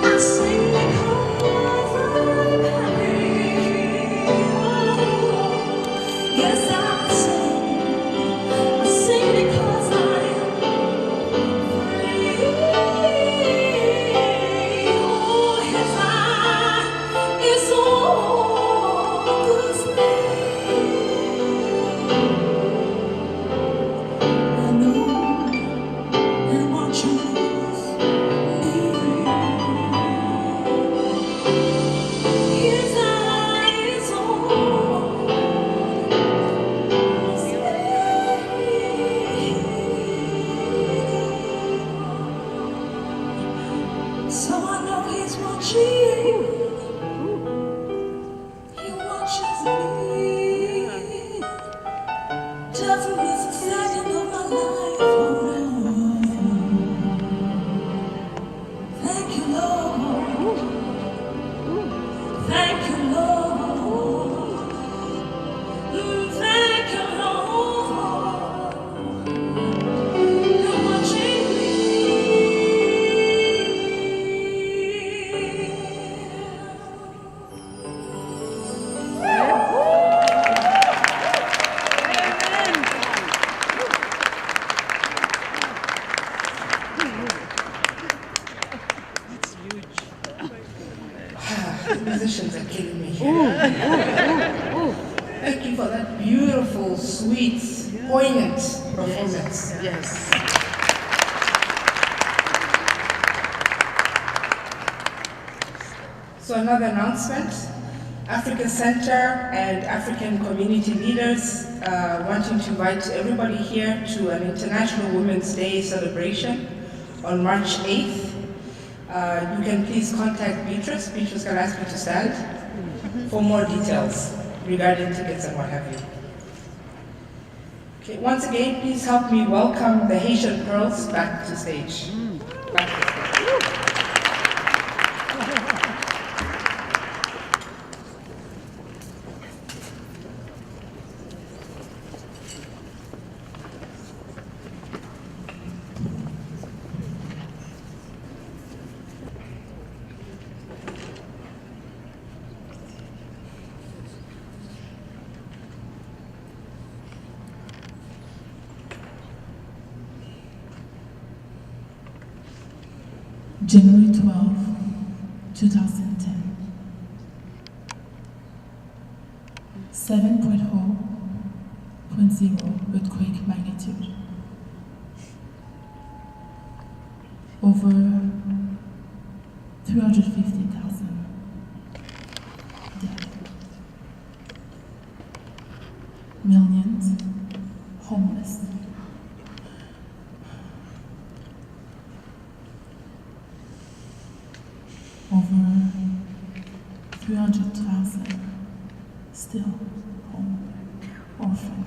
I sing because I'm happy. Yes, I sing because I am free. Oh, His eye is on the sparrow. I know He watches me. His eyes on the sparrow. So I know He's watching. He watches me. Doesn't miss a second of my life. Oh no. Thank you, Lord. Thank you, Lord. Thank you, Lord. You're watching me. The musicians are killing me here. Thank you for that beautiful, sweet, poignant performance. Yes. So another announcement. Africa Center and African community leaders wanting to invite everybody here to an International Women's Day celebration on March 8th. You can please contact Beatrice. Beatrice can ask you to stand for more details regarding tickets and what have you. Okay, once again, please help me welcome the Haitian Pearls back to stage. Back to stage. January 12, 2010. 7.0 earthquake magnitude. Over 350,000 dead. Millions homeless. Over 300,000 still home orphan.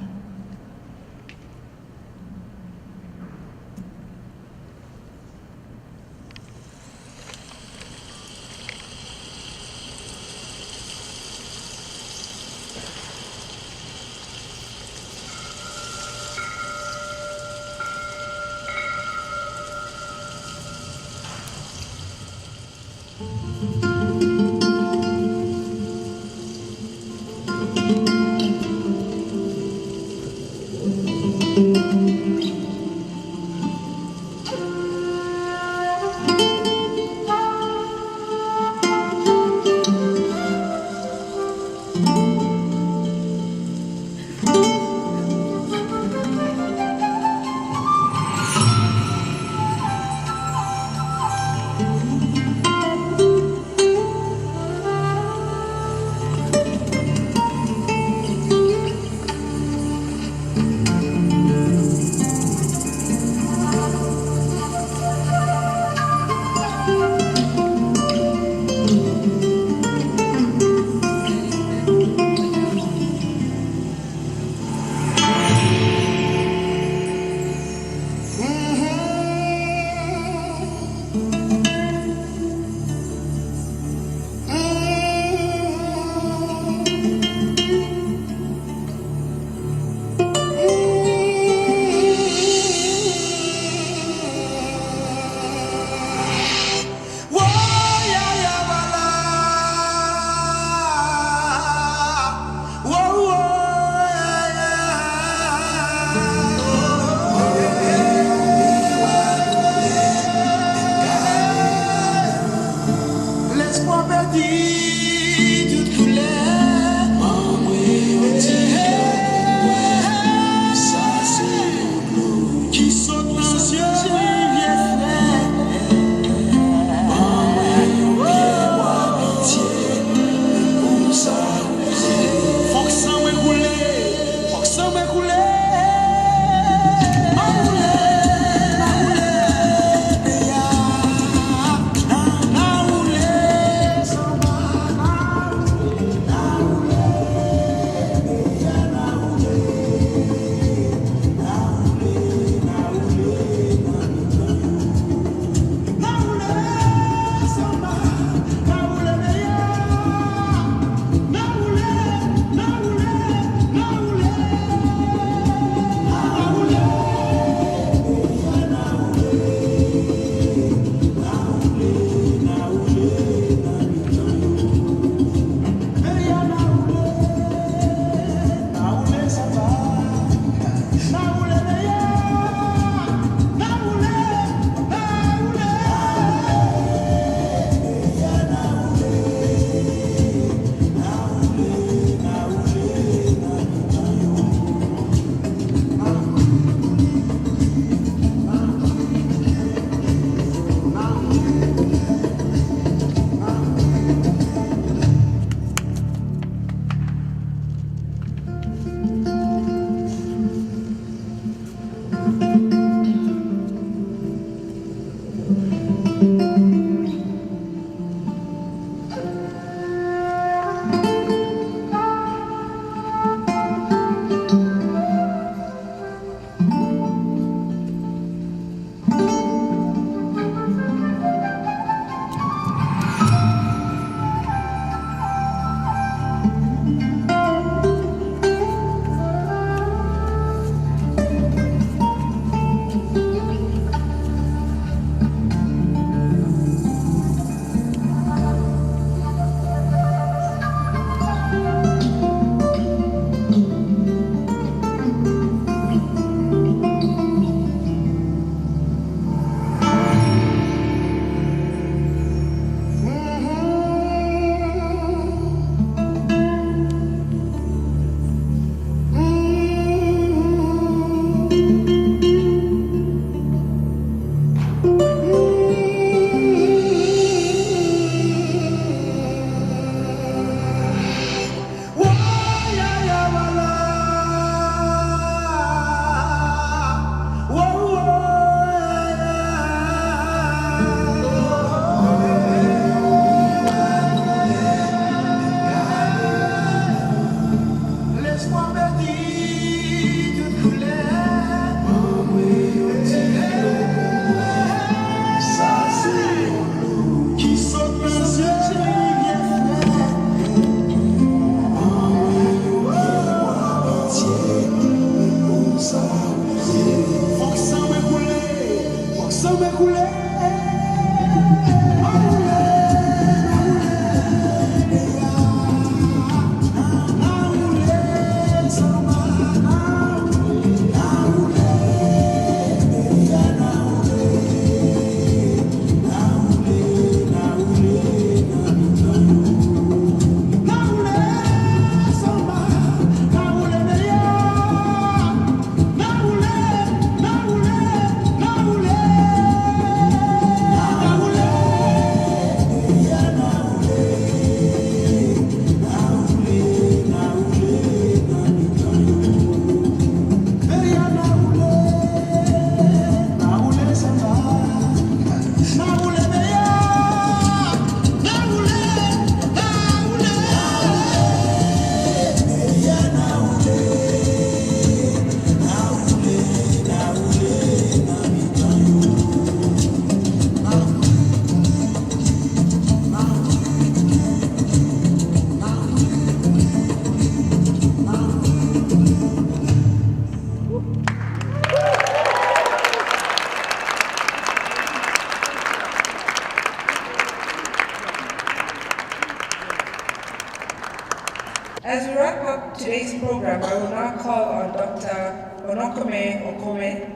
As we wrap up today's program, I will now call on Dr. Onokome Okome,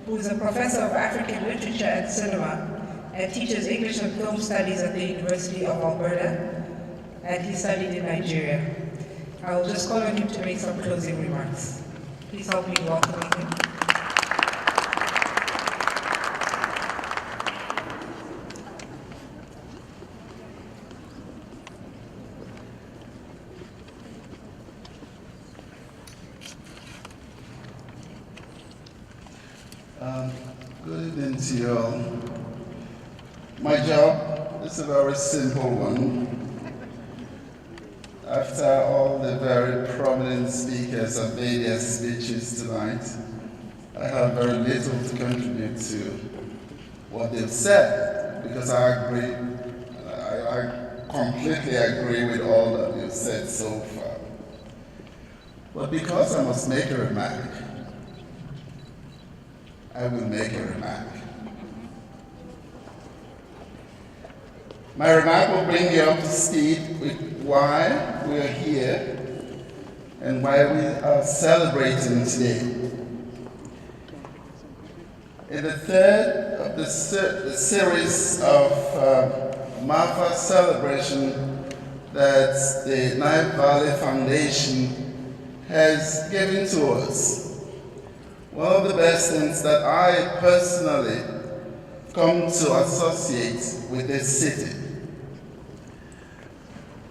who is a professor of African literature and cinema and teaches English and film studies at the University of Alberta, and he studied in Nigeria. I will just call on him to make some closing remarks. Please help me in welcoming him. Good evening to you all. My job is a very simple one. After all the very prominent speakers have made their speeches tonight, I have very little to contribute to what they've said, because I agree, I completely agree with all that you've said so far. But because I must make a remark, I will make a remark. My remark will bring you up to speed with why we are here and why we are celebrating today. In the third of the series of Maafa celebration that the Nile Valley Foundation has given to us, one of the best things that I personally come to associate with this city.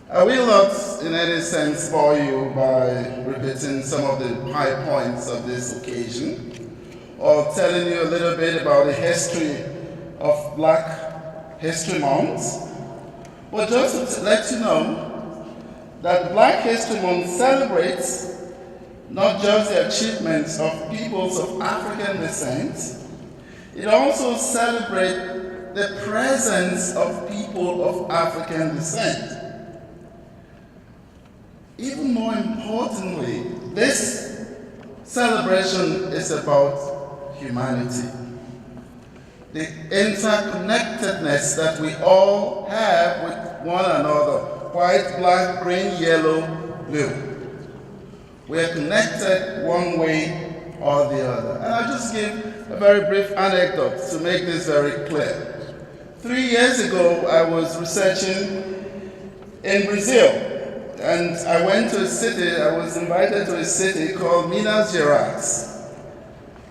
I will not in any sense bore you by repeating some of the high points of this occasion, or telling you a little bit about the history of Black History Month, but just to let you know that Black History Month celebrates not just the achievements of peoples of African descent, it also celebrates the presence of people of African descent. Even more importantly, this celebration is about humanity. The interconnectedness that we all have with one another, white, black, green, yellow, blue. We are connected one way or the other. And I'll just give a very brief anecdote to make this very clear. 3 years ago, I was researching in Brazil, and I went to a city, I was invited to a city called Minas Gerais.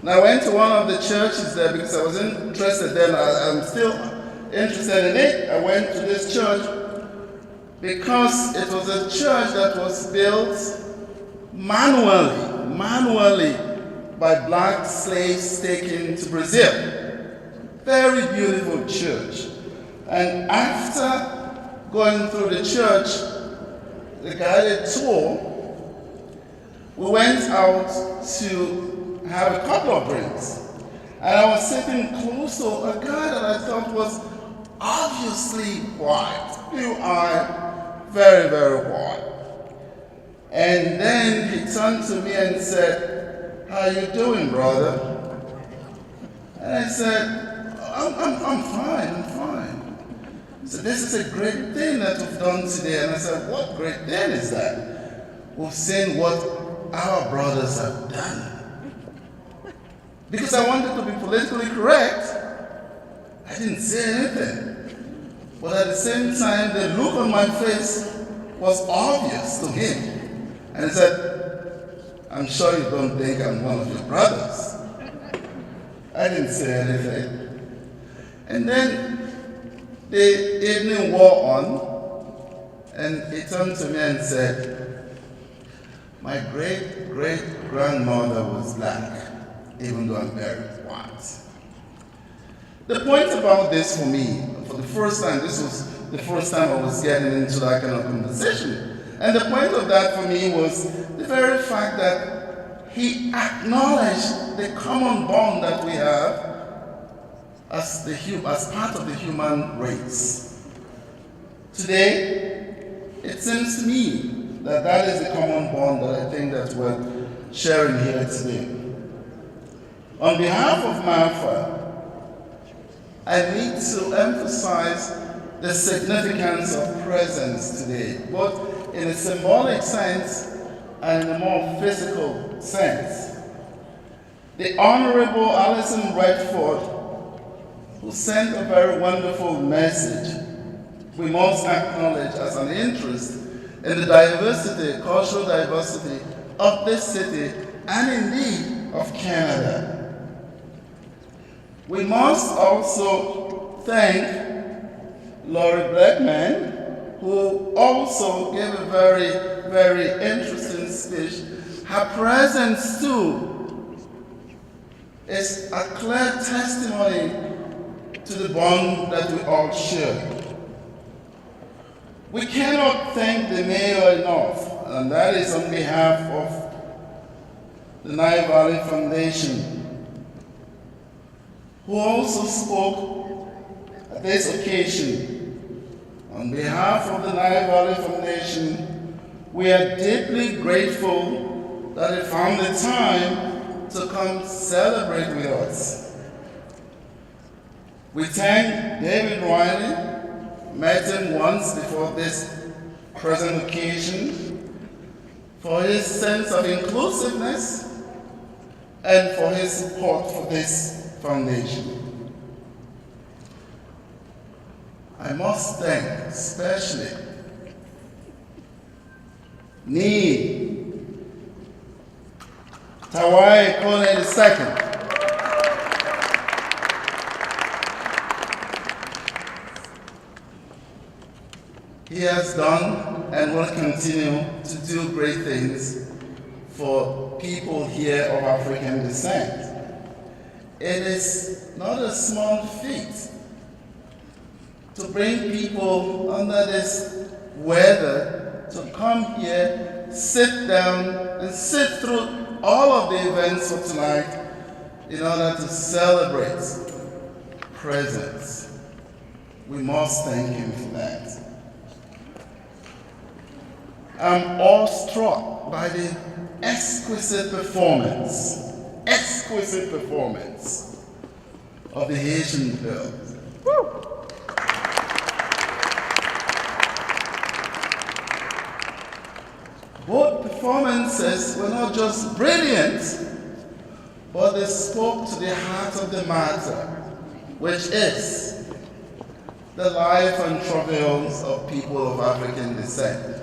And I went to one of the churches there because I was interested then, I'm still interested in it. I went to this church because it was a church that was built manually by black slaves taken to Brazil. Very beautiful church. And after going through the church, the guided tour, we went out to have a couple of drinks. And I was sitting close to a guy that I thought was obviously white, blue-eyed, very, very white. And then he turned to me and said, "How you doing, brother?" And I said, I'm fine. So this is a great thing that we've done today. And I said, what great thing is that? We've seen what our brothers have done. Because I wanted to be politically correct, I didn't say anything. But at the same time, the look on my face was obvious to him. And he said, I'm sure you don't think I'm one of your brothers. I didn't say anything. And then the evening wore on, and he turned to me and said, my great-great-grandmother was black, even though I'm very white. The point about this for me, for the first time, this was the first time I was getting into that kind of conversation. And the point of that for me was the very fact that he acknowledged the common bond that we have as part of the human race. Today, it seems to me that that is the common bond that I think that we're sharing here today. On behalf of Maafa, I need to emphasize the significance of presence today, both in a symbolic sense and in a more physical sense. The Honorable Alison Redford, who sent a very wonderful message, we must acknowledge as an interest in the diversity, cultural diversity of this city and indeed of Canada. We must also thank Laurie Blackman, who also gave a very, very interesting speech. Her presence too is a clear testimony to the bond that we all share. We cannot thank the mayor enough, and that is on behalf of the Nile Valley Foundation, who also spoke at this occasion. On behalf of the Nile Valley Foundation, we are deeply grateful that he found the time to come celebrate with us. We thank David Riley, met him once before this present occasion, for his sense of inclusiveness and for his support for this foundation. I must thank especially Ni Tawai Kone II. He has done and will continue to do great things for people here of African descent. It is not a small feat to bring people under this weather to come here, sit down, and sit through all of the events for tonight in order to celebrate presence. We must thank him for that. I'm awestruck by the exquisite performance of the Haitian girls. Both performances were not just brilliant, but they spoke to the heart of the matter, which is the life and travails of people of African descent.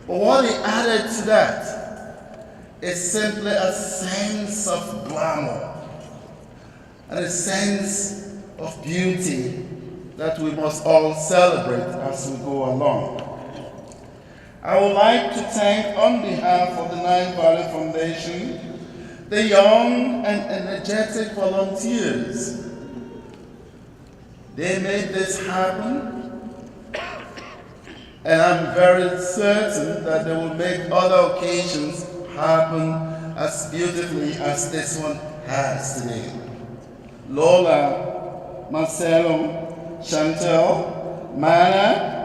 But what he added to that is simply a sense of glamour and a sense of beauty that we must all celebrate as we go along. I would like to thank, on behalf of the Nile Valley Foundation, the young and energetic volunteers. They made this happen, and I'm very certain that they will make other occasions happen as beautifully as this one has today. Lola, Marcelo, Chantel, Mana,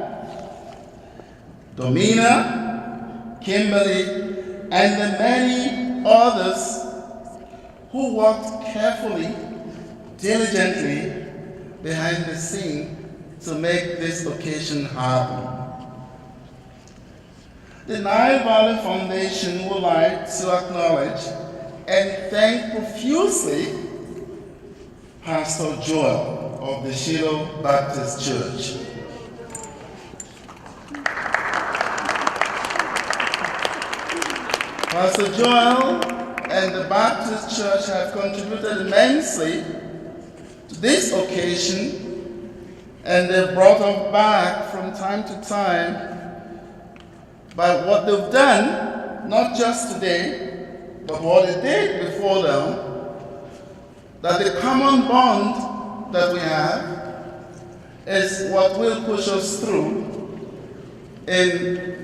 Domina, Kimberly, and the many others who worked carefully diligently behind the scene to make this occasion happen. The Nile Valley Foundation would like to acknowledge and thank profusely Pastor Joel of the Shiloh Baptist Church. Pastor Joel and the Baptist Church have contributed immensely to this occasion, and they've brought us back from time to time by what they've done, not just today, but what they did before them, that the common bond that we have is what will push us through in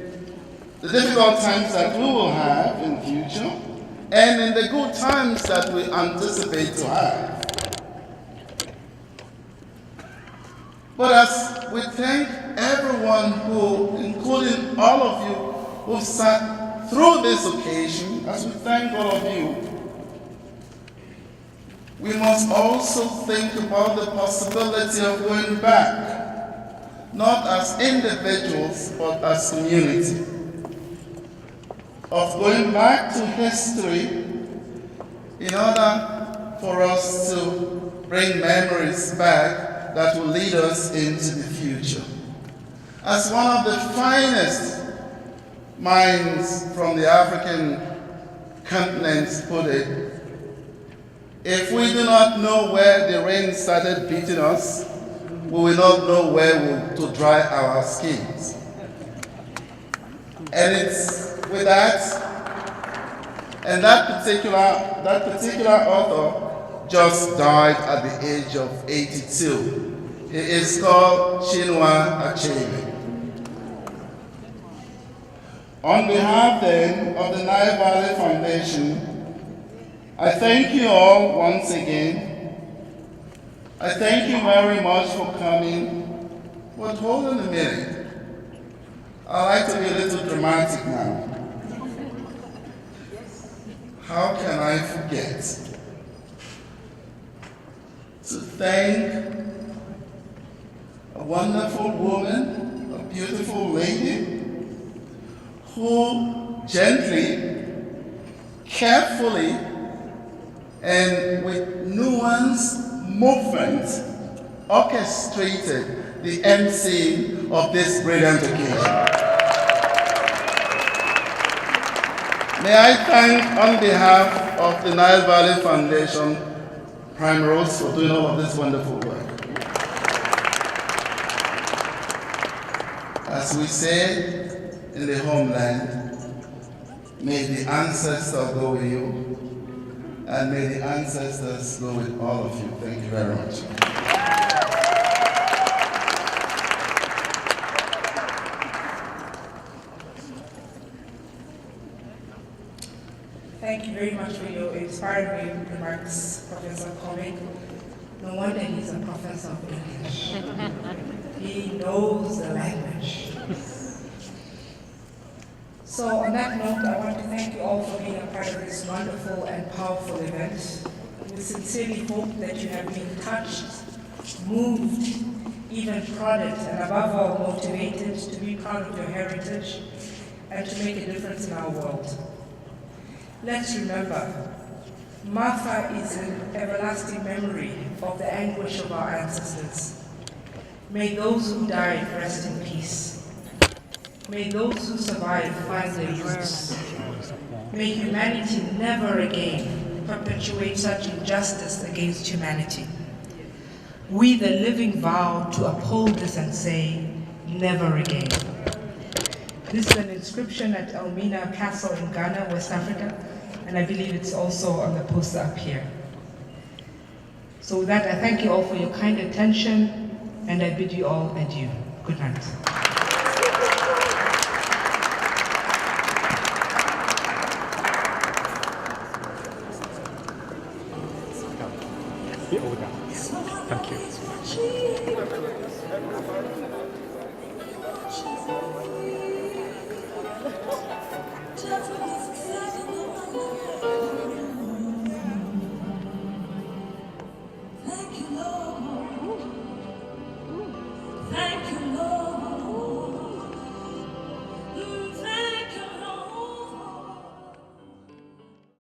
the difficult times that we will have in the future, and in the good times that we anticipate to have. But as we thank everyone who, including all of you who sat through this occasion, as we thank all of you, we must also think about the possibility of going back, not as individuals, but as community. Of going back to history in order for us to bring memories back that will lead us into the future. As one of the finest minds from the African continent put it, if we do not know where the rain started beating us, we will not know where to dry our skins. And it's with that, and that particular author just died at the age of 82. He is called Chinua Achebe. On behalf then of the Nile Valley Foundation, I thank you all once again. I thank you very much for coming. But hold on a minute. I like to be a little dramatic now. How can I forget to thank a wonderful woman, a beautiful lady, who gently, carefully, and with nuanced movement orchestrated the MC of this brilliant occasion. May I thank, on behalf of the Nile Valley Foundation, Prime Rose for doing all of this wonderful work. As we say in the homeland, may the ancestors go with you, and may the ancestors go with all of you. Thank you very much. Thank you very much for your inspiring remarks, Professor Kovic. No wonder he's a professor of English. He knows the language. So on that note, I want to thank you all for being a part of this wonderful and powerful event. We sincerely hope that you have been touched, moved, even prodded, and above all motivated to be proud of your heritage and to make a difference in our world. Let's remember, Maafa is an everlasting memory of the anguish of our ancestors. May those who died rest in peace. May those who survive find their roots. May humanity never again perpetuate such injustice against humanity. We, the living, vow to uphold this and say, never again. This is an inscription at Elmina Castle in Ghana, West Africa, and I believe it's also on the poster up here. So with that, I thank you all for your kind attention, and I bid you all adieu. Good night.